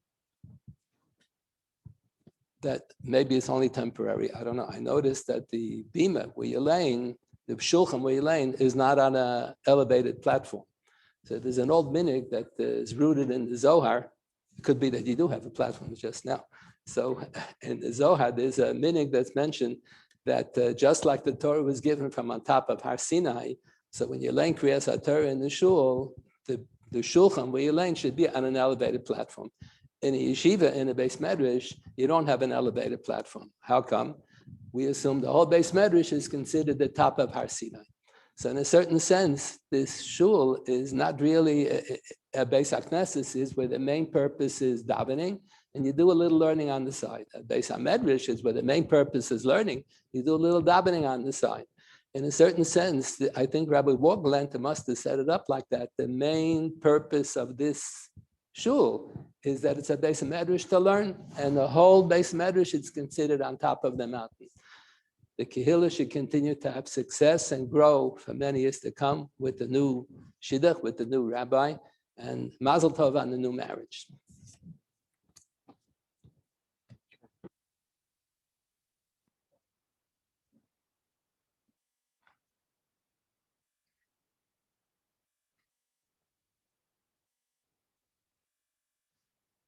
that maybe it's only temporary. I don't know. I noticed that the bima where you're laying, the shulchan where you're laying, is not on an elevated platform. So there's an old minhag that is rooted in the Zohar. It could be that you do have a platform just now. So in the Zohar, there's a minhag that's mentioned that just like the Torah was given from on top of Har Sinai, so when you're laying Kriyas HaTorah in the shul, the shulchan where you're laying should be on an elevated platform. In a yeshiva, in a beis medrash, you don't have an elevated platform. How come? We assume the whole beis medrash is considered the top of Har Sinai. So in a certain sense, this shul is not really a beis hakneses, is where the main purpose is davening, and you do a little learning on the side. A beis hamedrash is where the main purpose is learning. You do a little davening on the side. In a certain sense, I think Rabbi Wohlgelernter must have set it up like that. The main purpose of this shul is that it's a beis medrash to learn, and the whole beis medrash is considered on top of the mountain. The Kehillah should continue to have success and grow for many years to come with the new shidduch, with the new rabbi, and mazel tov on the new marriage.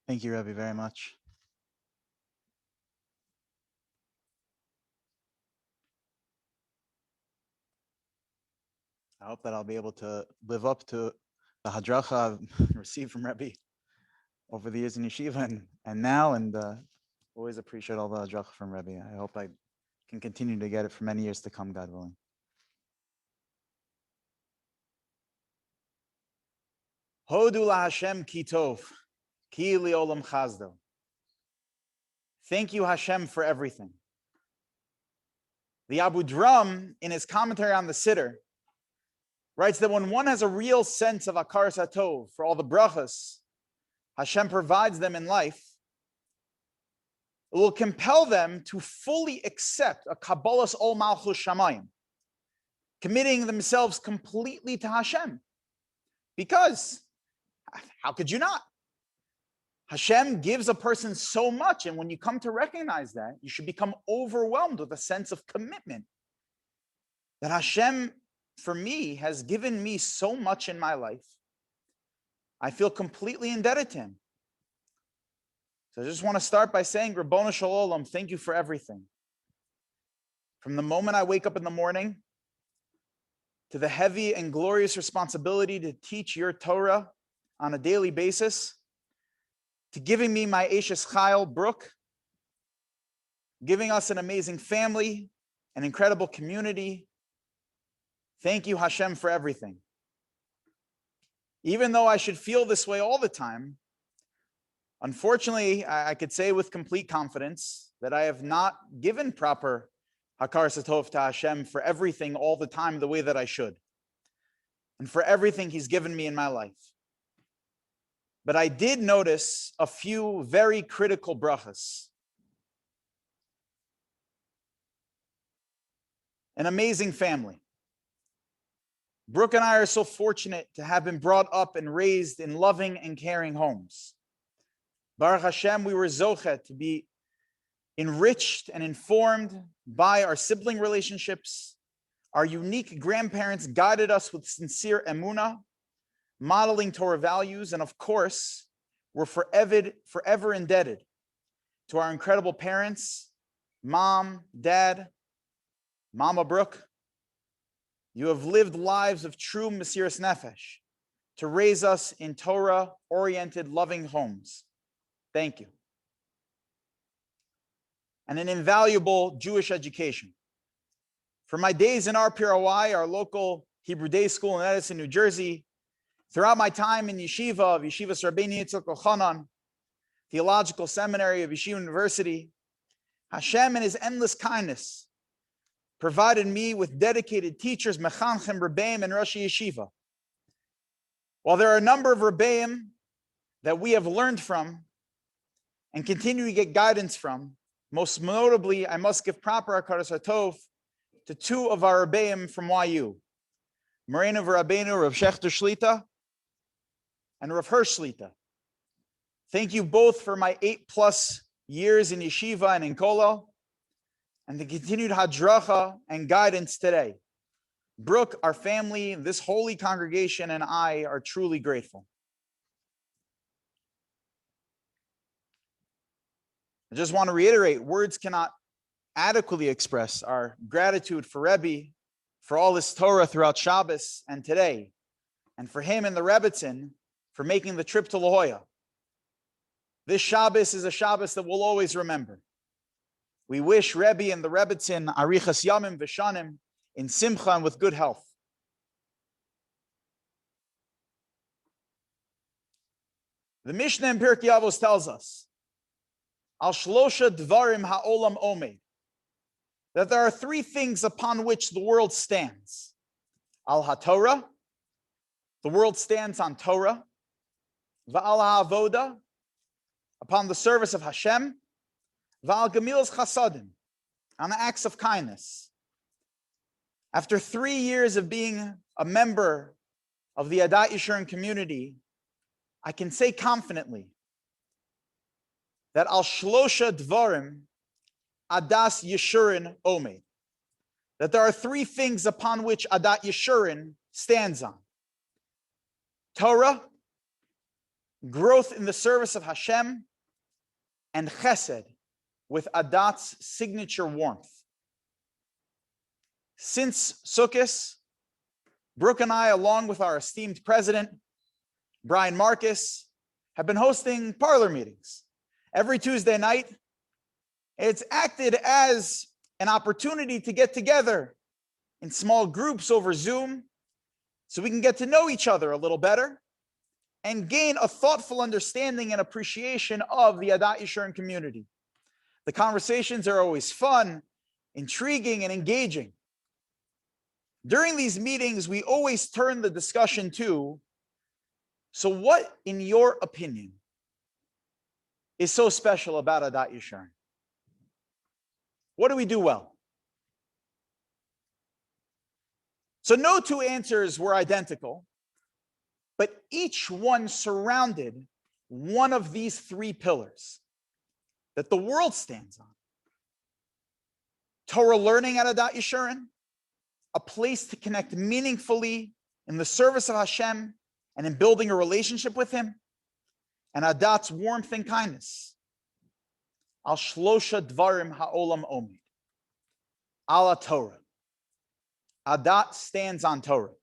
Thank you, Rabbi, very much. I hope that I'll be able to live up to the hadracha I've received from Rabbi over the years in yeshiva and now, and always appreciate all the hadracha from Rabbi. I hope I can continue to get it for many years to come, God willing. Hodu la Hashem ki tov, ki li'olam chazdo. Thank you, Hashem, for everything. The Abu Drum, in his commentary on the Siddur, writes that when one has a real sense of Akaras HaTov for all the brachas Hashem provides them in life, it will compel them to fully accept a Kabbalas Ol Malchus Shamayim, committing themselves completely to Hashem. Because how could you not? Hashem gives a person so much, and when you come to recognize that, you should become overwhelmed with a sense of commitment. That Hashem, for me, has given me so much in my life. I feel completely indebted to him. So I just want to start by saying, Rabbonu Shel Olam, thank you for everything. From the moment I wake up in the morning to the heavy and glorious responsibility to teach your Torah on a daily basis, to giving me my Eshes Chayil, Brooke, giving us an amazing family, an incredible community. Thank you, Hashem, for everything. Even though I should feel this way all the time, unfortunately, I could say with complete confidence that I have not given proper Hakaras HaTov to Hashem for everything all the time the way that I should, and for everything he's given me in my life. But I did notice a few very critical brachas. An amazing family. Brooke and I are so fortunate to have been brought up and raised in loving and caring homes. Baruch Hashem, we were zochet to be enriched and informed by our sibling relationships. Our unique grandparents guided us with sincere emunah, modeling Torah values, and of course, we're forever indebted to our incredible parents, Mom, Dad, Mama Brooke. You have lived lives of true Mesiras Nefesh to raise us in Torah-oriented, loving homes. Thank you. And an invaluable Jewish education. For my days in RPRY, our local Hebrew day school in Edison, New Jersey, throughout my time in Yeshiva of Yeshiva's Rabbi Yitzchak Ochanan, Theological Seminary of Yeshiva University, Hashem in his endless kindness provided me with dedicated teachers, Mechanchem, Rabbeim, and Rosh Yeshiva. While there are a number of Rabbeim that we have learned from and continue to get guidance from, most notably, I must give proper Hakaras HaTov to two of our Rabbeim from YU, Moreno Rabbeinu, Rav Schachter Shlita, and Rav Hirsch Shlita. Thank you both for my 8+ years in Yeshiva and in Kollel, and the continued hadracha and guidance today. Brooke, our family, this holy congregation, and I are truly grateful. I just want to reiterate, words cannot adequately express our gratitude for Rebbe, for all this Torah throughout Shabbos and today, and for him and the Rebbitzin for making the trip to La Jolla. This Shabbos is a Shabbos that we'll always remember. We wish Rebbe and the Rebbitzin Arichas Yamim V'Shanim in Simcha and with good health. The Mishnah in Pirkei Avos tells us, Al Shlosha Dvarim Ha'olam Omed, that there are three things upon which the world stands. Al HaTorah, the world stands on Torah. Va'al HaAvoda, upon the service of Hashem. Va'al Gemilas Chasadim, on the acts of kindness. After 3 years of being a member of the Adat Yeshurun community, I can say confidently that Al Shlosha Dvarim Adat Yeshurun Omed, that there are three things upon which Adat Yeshurun stands on. Torah, growth in the service of Hashem, and Chesed, with Adat's signature warmth. Since Sukkot, Brooke and I, along with our esteemed president, Brian Marcus, have been hosting parlor meetings every Tuesday night. It's acted as an opportunity to get together in small groups over Zoom so we can get to know each other a little better and gain a thoughtful understanding and appreciation of the Adat Yeshurun community. The conversations are always fun, intriguing, and engaging. During these meetings, we always turn the discussion to, so what, in your opinion, is so special about Adat Yeshurun? What do we do well? So no two answers were identical, but each one surrounded one of these three pillars that the world stands on. Torah learning at Adat Yeshurun, a place to connect meaningfully in the service of Hashem and in building a relationship with Him, and Adat's warmth and kindness. Al shlosha dvarim ha'olam omid. Ala Torah. Adat stands on Torah.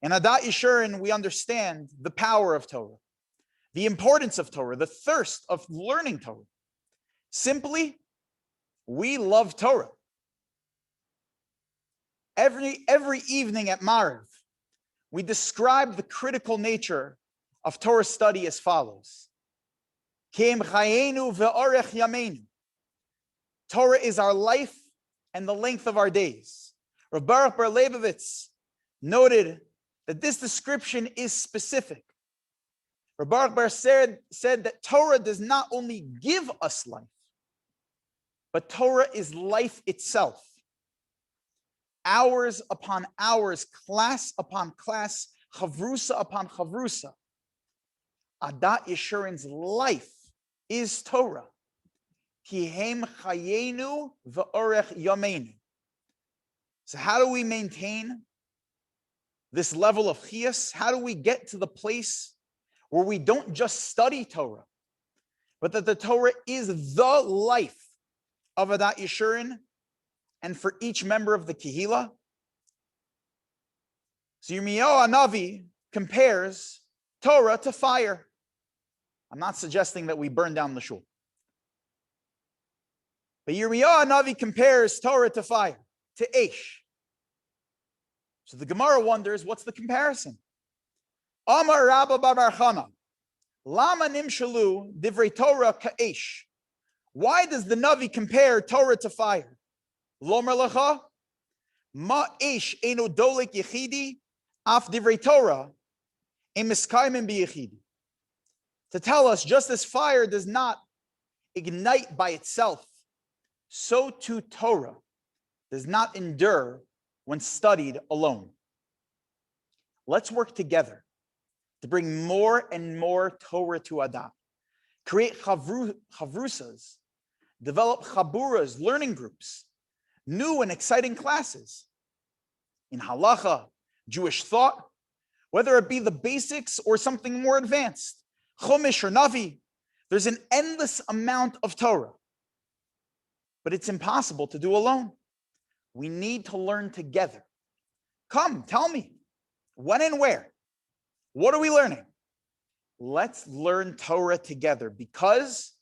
In Adat Yeshurun, we understand the power of Torah, the importance of Torah, the thirst of learning Torah. Simply, we love Torah. Every evening at Mariv, we describe the critical nature of Torah study as follows. Torah is our life and the length of our days. Rav Baruch Bar Leibovitz noted that this description is specific. Rav Baruch Bar said that Torah does not only give us life, but Torah is life itself. Hours upon hours, class upon class, chavrusa upon chavrusa. Adat Yeshurun's life is Torah. Kihem chayenu v'orech yameinu. So how do we maintain this level of chiyas? How do we get to the place where we don't just study Torah, but that the Torah is the life of Adat Yeshurun and for each member of the Kehillah? So Yirmiyahu Hanavi compares Torah to fire. I'm not suggesting that we burn down the shul. But Yirmiyahu Hanavi compares Torah to fire, to Eish. So the Gemara wonders, what's the comparison? Amar Rabba Bar Chana, Lama Nimshalu Divrei Torah Ka'esh. Why does the Navi compare Torah to fire? Lomer Lecha, Ma Eish Eno Dolik Yechidi, Af Divrei Torah, Emiskaimim Biyechidi. To tell us, just as fire does not ignite by itself, so too Torah does not endure when studied alone. Let's work together to bring more and more Torah to Adat. Create chavrusas, develop chaburas, learning groups, new and exciting classes in halacha, Jewish thought, whether it be the basics or something more advanced, chumash or navi. There's an endless amount of Torah, but it's impossible to do alone. We need to learn together. Come, tell me, when and where? What are we learning? Let's learn Torah together, because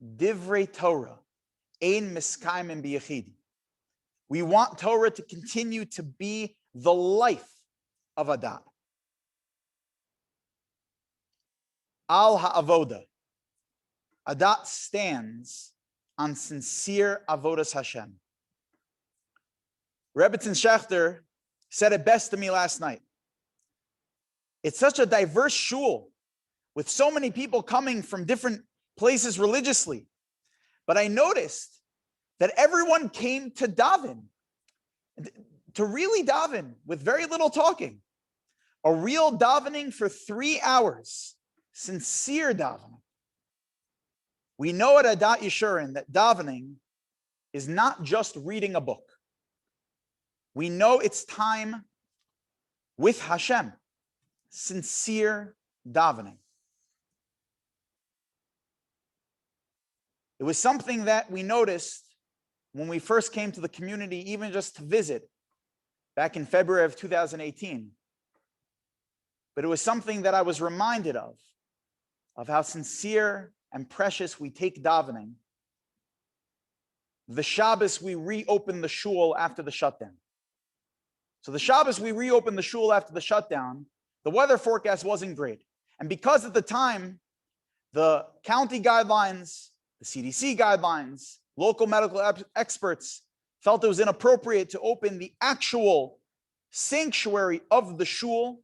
divrei Torah, ein miskaimim biyechidi. We want Torah to continue to be the life of Adat. Al ha'avoda. Adat stands on sincere avodas Hashem. Rebbetzin Schachter said it best to me last night. It's such a diverse shul with so many people coming from different places religiously. But I noticed that everyone came to daven, to really daven with very little talking. A real davening for 3 hours, sincere davening. We know at Adat Yeshurun that davening is not just reading a book. We know it's time with Hashem, sincere davening. It was something that we noticed when we first came to the community, even just to visit back in February of 2018. But it was something that I was reminded of how sincere and precious we take davening. The Shabbos, we reopened the shul after the shutdown. So the Shabbos, we reopened the shul after the shutdown. The weather forecast wasn't great. And because at the time, the county guidelines, the CDC guidelines, local medical experts felt it was inappropriate to open the actual sanctuary of the shul.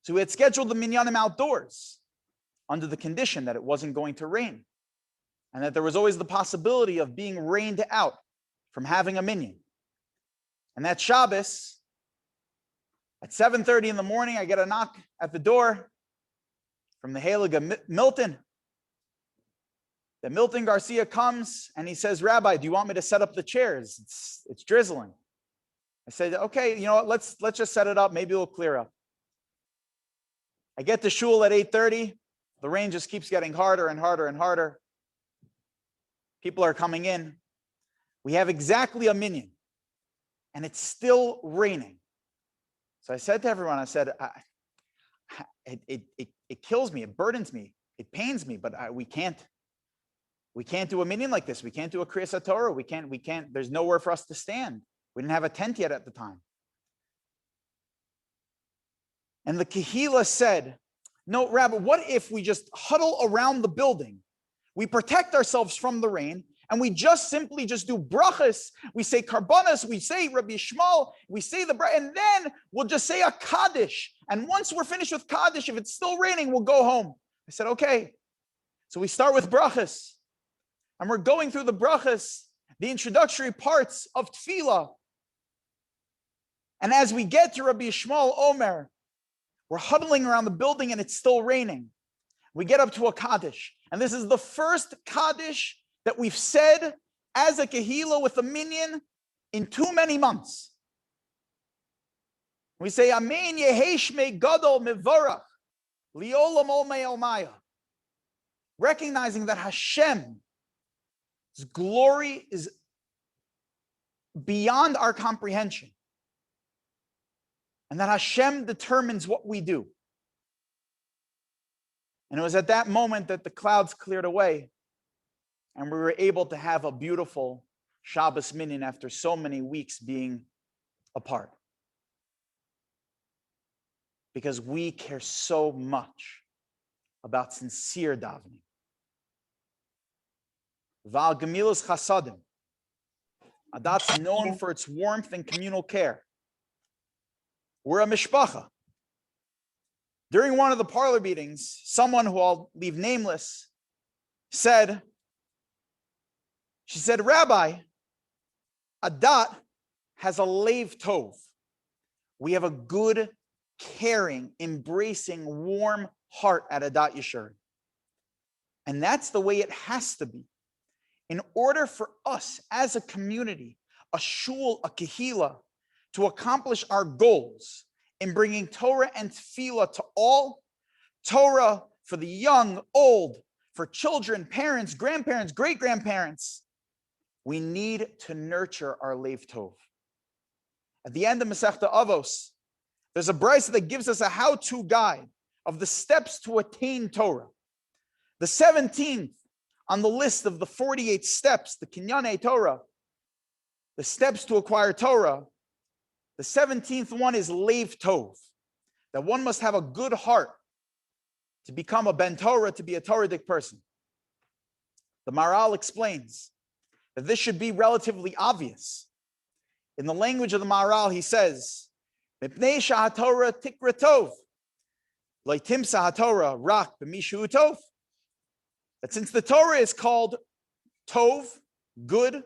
So we had scheduled the minyanim outdoors under the condition that it wasn't going to rain and that there was always the possibility of being rained out from having a minyan. And that Shabbos, at 7:30 in the morning, I get a knock at the door from the Heilige Milton. The Milton Garcia comes and he says, Rabbi, do you want me to set up the chairs? It's drizzling. I said, okay, you know what, let's just set it up. Maybe it'll clear up. I get to shul at 8:30. The rain just keeps getting harder and harder and harder. People are coming in. We have exactly a minyan, and it's still raining. So I said to everyone, I said, it kills me, it burdens me, it pains me, but we can't do a minyan like this. We can't do a Kriyas HaTorah. We can't, there's nowhere for us to stand. We didn't have a tent yet at the time. And the Kehila said, no, Rabbi, what if we just huddle around the building? We protect ourselves from the rain, and we just simply do brachas. We say karbanas, we say Rabbi Yishmael, we say the bracha, and then we'll just say a kaddish. And once we're finished with kaddish, if it's still raining, we'll go home. I said, okay. So we start with brachas, and we're going through the brachas, the introductory parts of tefillah. And as we get to Rabbi Yishmael Omer, we're huddling around the building and it's still raining. We get up to a Kaddish. And this is the first Kaddish that we've said as a Kehila with a minyan in too many months. We say, Amen Yehesh Me Gadol Mevorach Liolam Olmei Olmaya. Recognizing that Hashem's glory is beyond our comprehension. And that Hashem determines what we do. And it was at that moment that the clouds cleared away and we were able to have a beautiful Shabbos minyan after so many weeks being apart. Because we care so much about sincere davening. Val Gemilas Chasadim. Adat's known for its warmth and communal care. We're a mishpacha. During one of the parlor meetings, someone who I'll leave nameless said, Rabbi, Adat has a leiv tov. We have a good, caring, embracing, warm heart at Adat Yeshurun. And that's the way it has to be. In order for us as a community, a shul, a kehila, to accomplish our goals in bringing Torah and tefillah to all, Torah for the young, old, for children, parents, grandparents, great-grandparents, we need to nurture our leiv tov. At the end of Masechta Avos, there's a brisa that gives us a how-to guide of the steps to attain Torah. The 17th on the list of the 48 steps, the Kinyanei Torah, the steps to acquire Torah, the 17th one is leiv tov, that one must have a good heart to become a ben Torah, to be a Torahic person. The Maharal explains that this should be relatively obvious. In the language of the Maharal, he says, "Mipnei shahatorah tikra tov, lo timsa hatorah rak b'mishu tov." That since the Torah is called tov, good,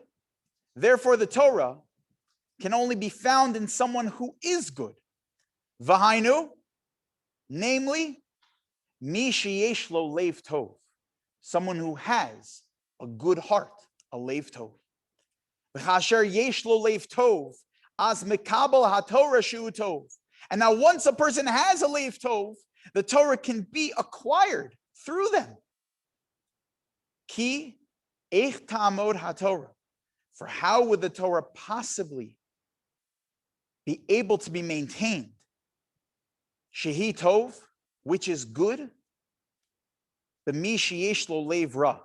therefore the Torah can only be found in someone who is good. V'hainu, namely, mi sheyesh lo leiv tov, someone who has a good heart, a leiv tov. V'chasher yesh lo leiv tov, az mekabel haTorah shu tov. And now once a person has a leiv tov, the Torah can be acquired through them. Ki eich ta'amod haTorah. For how would the Torah possibly be able to be maintained? Shehi tov, which is good, the mi sheyesh lo leiv ra,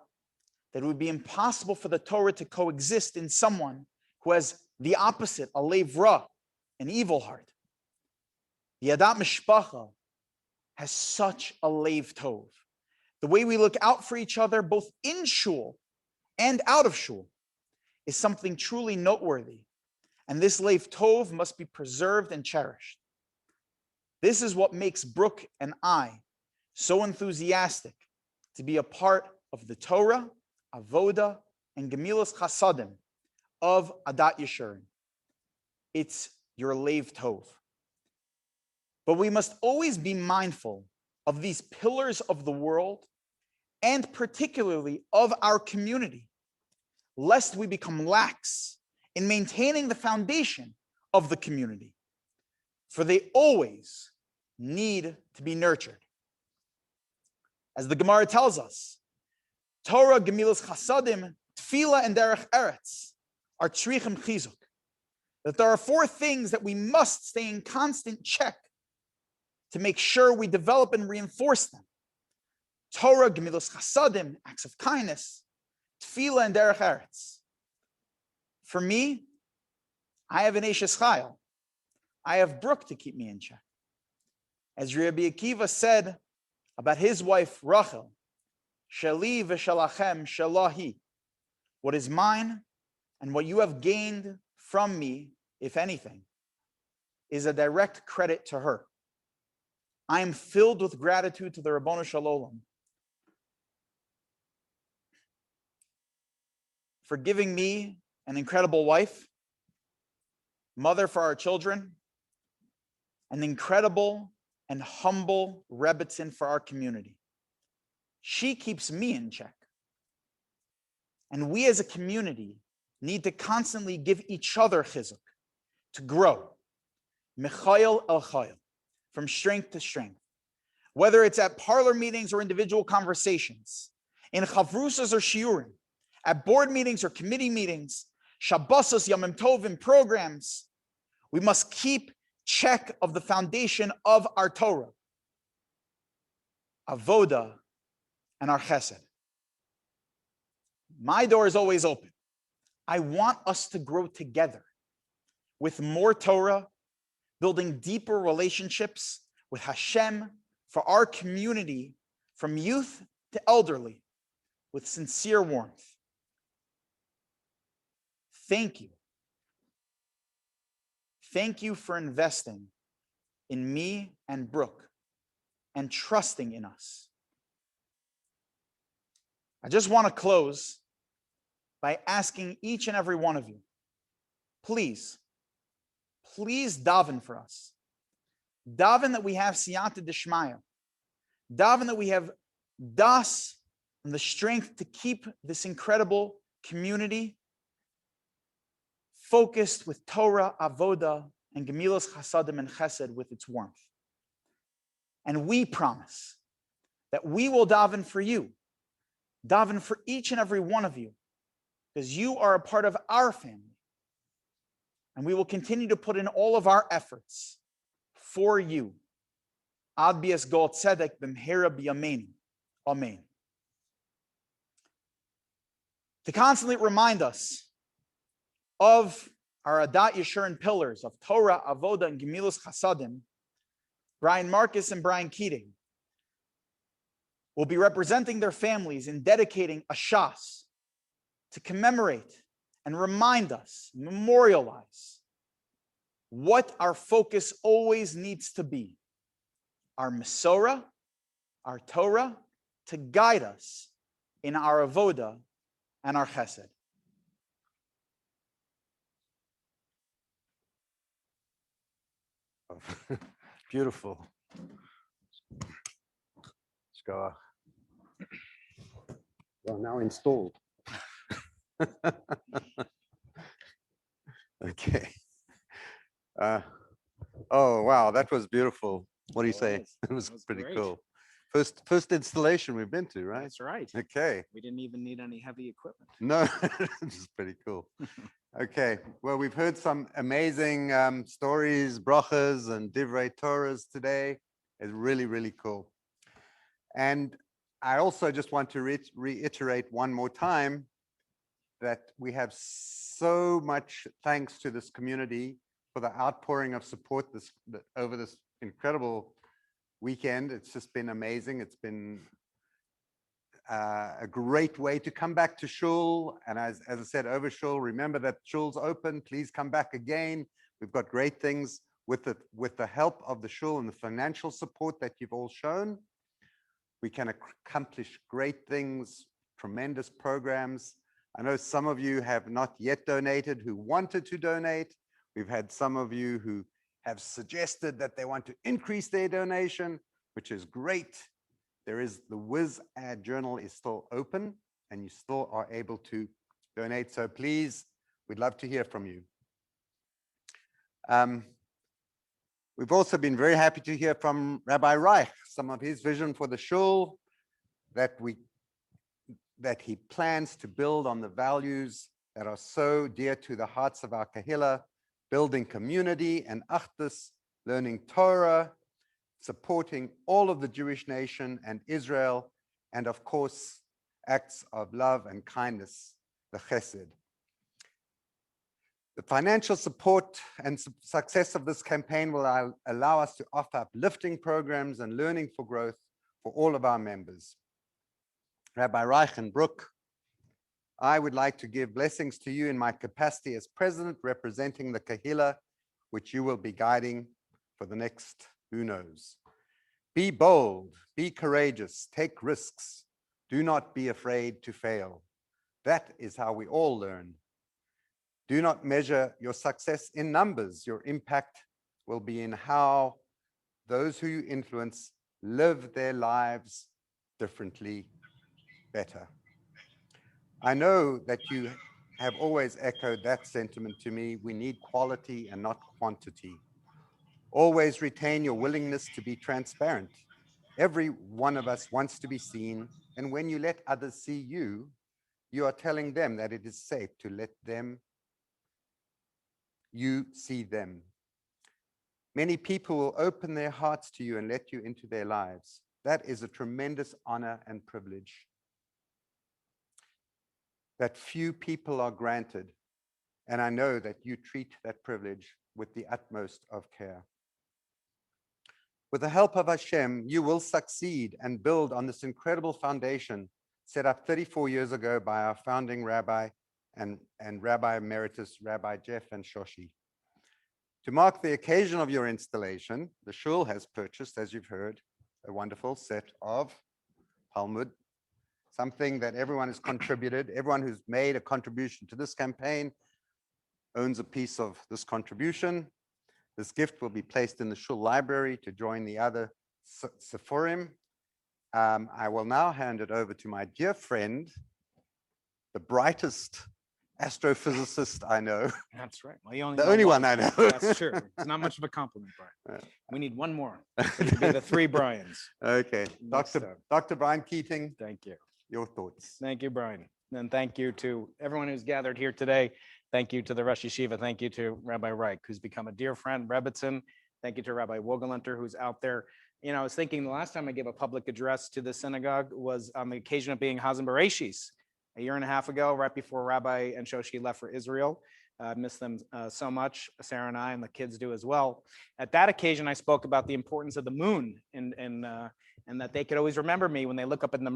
that it would be impossible for the Torah to coexist in someone who has the opposite, a leiv ra, an evil heart. The Adat Mishpacha has such a leiv tov. The way we look out for each other, both in shul and out of shul, is something truly noteworthy. and this Lev Tov must be preserved and cherished. This is what makes Brooke and I so enthusiastic to be a part of the Torah, Avoda, and Gemilas Chasadim of Adat Yeshurun. It's your Lev Tov. But we must always be mindful of these pillars of the world, and particularly of our community, lest we become lax in maintaining the foundation of the community, for they always need to be nurtured. As the Gemara tells us, Torah, Gemilas Chasadim, Tefillah, and Derech Eretz are Tzrichem Chizuk, that there are 4 things that we must stay in constant check to make sure we develop and reinforce them. Torah, Gemilas Chasadim, acts of kindness, Tefillah, and Derech Eretz. For me, I have an Eshes Chayil. I have Brooke to keep me in check. As Rabbi Akiva said about his wife Rachel, Sheli v'shalachem shalahi. What is mine and what you have gained from me, if anything, is a direct credit to her. I am filled with gratitude to the Rabbanu Shalom for giving me an incredible wife, mother for our children, an incredible and humble Rebbitzin for our community. She keeps me in check. And we as a community need to constantly give each other chizuk to grow. Michayil el chayil, from strength to strength. Whether it's at parlor meetings or individual conversations, in chavrusas or shiurim, at board meetings or committee meetings, Shabbos, Yamim Tovim programs, we must keep check of the foundation of our Torah, Avoda, and our Chesed. My door is always open. I want us to grow together with more Torah, building deeper relationships with Hashem for our community, from youth to elderly, with sincere warmth. Thank you. Thank you for investing in me and Brooke and trusting in us. I just want to close by asking each and every one of you, please daven for us. Daven that we have siyata d'shmaya. Daven that we have das and the strength to keep this incredible community focused with Torah, Avoda, and Gemilas Chasadim and Chesed with its warmth. And we promise that we will daven for you, daven for each and every one of you, because you are a part of our family. And we will continue to put in all of our efforts for you. Ad bias gol tzedek b'mhera b'yameinu. Amen. To constantly remind us of our Adat Yeshurun pillars of Torah, Avoda, and Gemilas Chasadim, Brian Marcus and Brian Keating will be representing their families in dedicating a Shas to commemorate and remind us, memorialize what our focus always needs to be. Our Mesorah, our Torah, to guide us in our Avoda and our Chesed. Beautiful. Let's go. Well, now installed. Okay. Oh, wow, that was beautiful. What do you say? It was pretty great. cool. First installation we've been to, right? That's right. Okay. We didn't even need any heavy equipment. No, this is pretty cool. Okay, well, we've heard some amazing stories, brachas, and divrei Torahs today. It's really, really cool. And I also just want to reiterate one more time that we have so much thanks to this community for the outpouring of support over this incredible weekend. It's just been amazing. It's been a great way to come back to shul. And as I said, over shul, remember that shul's open. Please come back again. We've got great things with the help of the shul and the financial support that you've all shown. We can accomplish great things, tremendous programs. I know some of you have not yet donated who wanted to donate. We've had some of you who have suggested that they want to increase their donation, which is great. There is the Whiz Ad Journal is still open and you still are able to donate. So please, we'd love to hear from you. We've also been very happy to hear from Rabbi Reich, some of his vision for the shul, that he plans to build on the values that are so dear to the hearts of our kahila, building community and achdus, learning Torah, supporting all of the Jewish nation and Israel, and of course, acts of love and kindness, the chesed. The financial support and success of this campaign will allow us to offer uplifting programs and learning for growth for all of our members. Rabbi Reich and Brooke, I would like to give blessings to you in my capacity as president representing the kahila, which you will be guiding for the next who knows. Be bold, be courageous, take risks. Do not be afraid to fail. That is how we all learn. Do not measure your success in numbers. Your impact will be in how those who you influence live their lives differently, better. I know that you have always echoed that sentiment to me. We need quality and not quantity. Always retain your willingness to be transparent. Every one of us wants to be seen, and when you let others see you, you are telling them that it is safe to let you see them. Many people will open their hearts to you and let you into their lives. That is a tremendous honor and privilege that few people are granted, and I know that you treat that privilege with the utmost of care. With the help of Hashem, you will succeed and build on this incredible foundation set up 34 years ago by our founding rabbi and Rabbi Emeritus, Rabbi Jeff and Shoshie. To mark the occasion of your installation, the shul has purchased, as you've heard, a wonderful set of Talmud, something that everyone has contributed. Everyone who's made a contribution to this campaign owns a piece of this contribution. This gift will be placed in the shul library to join the other Sephorim. I will now hand it over to my dear friend, the brightest astrophysicist I know. That's right. Well, the only one I know. That's true. It's not much of a compliment, Brian. We need one more. It could be the three Brians. Okay. Dr. Brian Keating. Thank you. Your thoughts. Thank you, Brian. And thank you to everyone who's gathered here today. Thank you to the Rosh Yeshiva. Thank you to Rabbi Reich, who's become a dear friend, Rebbitzin. Thank you to Rabbi Wohlgelernter, who's out there. You know, I was thinking the last time I gave a public address to the synagogue was on the occasion of being Hazan Bereshis a year and a half ago, right before Rabbi and Shoshie left for Israel. I miss them so much, Sarah and I, and the kids do as well. At that occasion, I spoke about the importance of the moon and that they could always remember me when they look up at the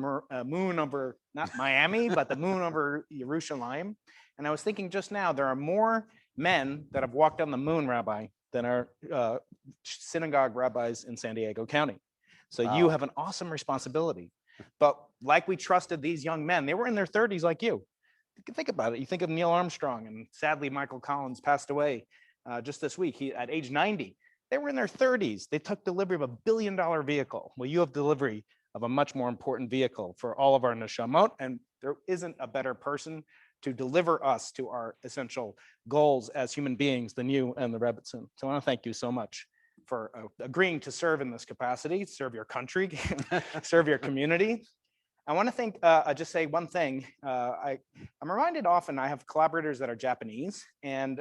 moon over, not Miami, but the moon over Yerushalayim. And I was thinking just now, there are more men that have walked on the moon, Rabbi, than are synagogue rabbis in San Diego County. So you have an awesome responsibility. But like we trusted these young men, they were in their 30s like you. Think about it. You think of Neil Armstrong, and sadly, Michael Collins passed away just this week. He at age 90. They were in their 30s. They took delivery of $1 billion vehicle. Well, you have delivery of a much more important vehicle for all of our neshamot, and there isn't a better person to deliver us to our essential goals as human beings than you and the Rebbitzin. So I want to thank you so much for agreeing to serve in this capacity, serve your country, serve your community. I want to think, just say one thing. I'm reminded often, I have collaborators that are Japanese, and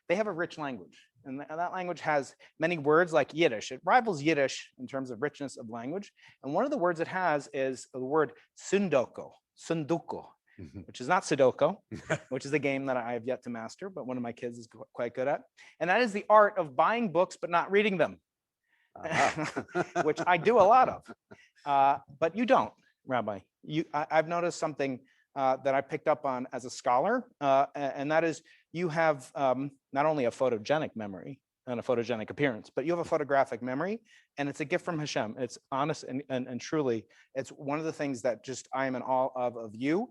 they have a rich language. And that language has many words like Yiddish. It rivals Yiddish in terms of richness of language. And one of the words it has is the word sundoku, which is not Sudoku, which is a game that I have yet to master, but one of my kids is quite good at. And that is the art of buying books, but not reading them, which I do a lot of, but you don't. Rabbi. I've noticed something that I picked up on as a scholar, and that is you have not only a photogenic memory and a photogenic appearance, but you have a photographic memory, and it's a gift from Hashem. It's honest and truly, it's one of the things that just I am in awe of you,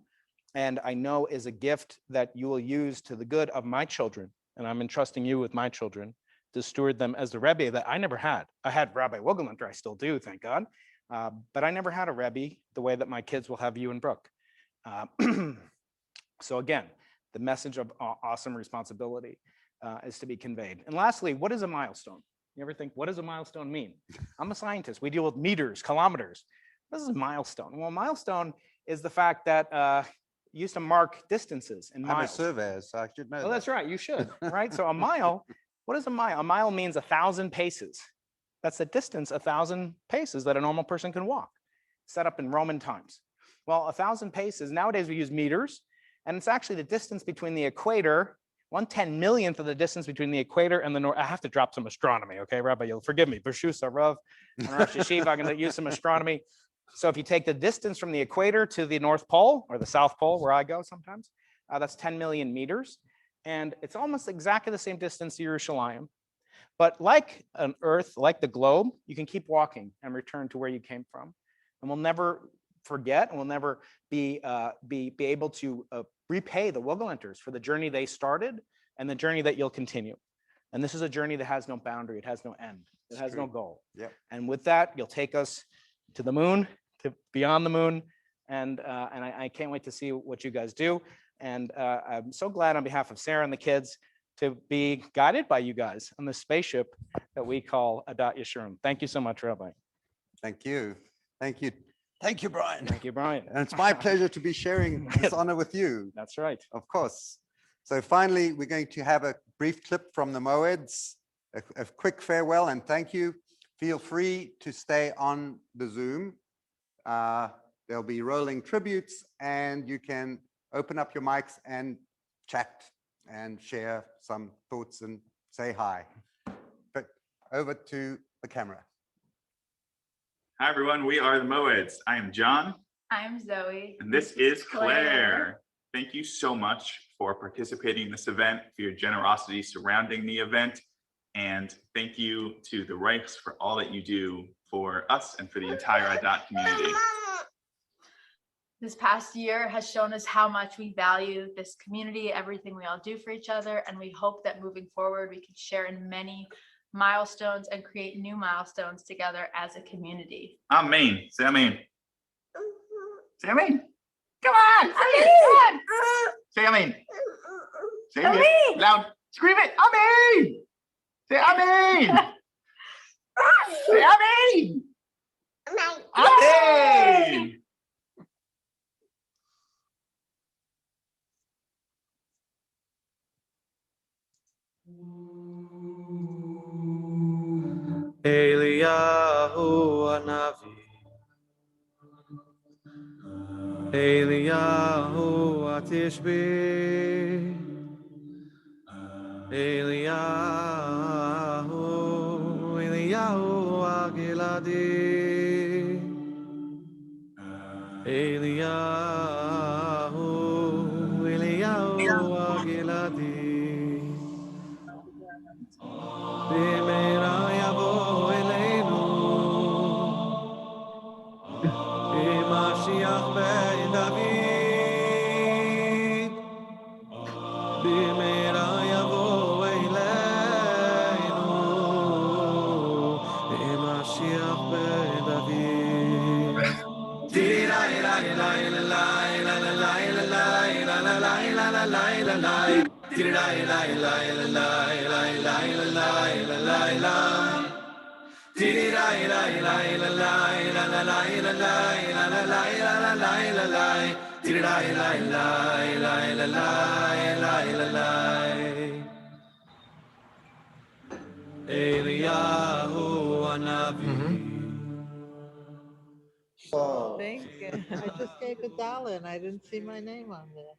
and I know is a gift that you will use to the good of my children, and I'm entrusting you with my children to steward them as the Rebbe that I never had. I had Rabbi Wohlgelernter, I still do, thank God, but I never had a Rebbe the way that my kids will have you and Brooke. So again, the message of awesome responsibility is to be conveyed. And lastly, what is a milestone? You ever think, what does a milestone mean? I'm a scientist. We deal with meters, kilometers. What is a milestone? Well, a milestone is the fact that you used to mark distances in miles. I'm a surveyor, so I should know. Oh, that's right. You should, right? So a mile, what is a mile? A mile means 1,000 paces. That's the distance 1,000 paces that a normal person can walk, set up in Roman times. Well, 1,000 paces, nowadays we use meters, and it's actually the distance between the equator, 1/10,000,000th of the distance between the equator and the north. I have to drop some astronomy, okay, Rabbi, you'll forgive me. Bershus Arav, and Rosh Yeshiva, I'm going to use some astronomy. So if you take the distance from the equator to the North Pole or the South Pole, where I go sometimes, that's 10 million meters. And it's almost exactly the same distance to Yerushalayim. But like an Earth, like the globe, you can keep walking and return to where you came from. And we'll never forget, and we'll never be able to repay the Wohlgelenters for the journey they started and the journey that you'll continue. And this is a journey that has no boundary, it has no end, it has no goal. Yep. And with that, you'll take us to the moon, to beyond the moon, and I can't wait to see what you guys do. And I'm so glad on behalf of Sarah and the kids to be guided by you guys on this spaceship that we call Adat Yeshurun. Thank you so much, Rabbi. Thank you. Thank you. Thank you, Brian. Thank you, Brian. And it's my pleasure to be sharing this honor with you. That's right. Of course. So finally, we're going to have a brief clip from the Moeds, a quick farewell and thank you. Feel free to stay on the Zoom. There'll be rolling tributes and you can open up your mics and chat and share some thoughts and say hi. But over to the camera. Hi, everyone. We are the Moeds. I am John. I'm Zoe. And this is Claire. Thank you so much for participating in this event, for your generosity surrounding the event. And thank you to the Reichs for all that you do for us and for the entire Adat community. This past year has shown us how much we value this community, everything we all do for each other. And we hope that moving forward, we can share in many milestones and create new milestones together as a community. Amen. Say amen. Say amen. Come on. Amen. Say amen. Say it loud. Scream it. Amen. Say amen. Say amen. Amen. Eliyahu Hanavi, Eliyahu Atishbi, Eliyahu Agiladi, Eliyahu Agiladi. B'meira yavo eleinu, b'mashiach ben David. B'meira yavo eleinu, b'mashiach ben David. Eliyahu Hanavi. Thank you. I just gave $1 and I didn't see my name on there.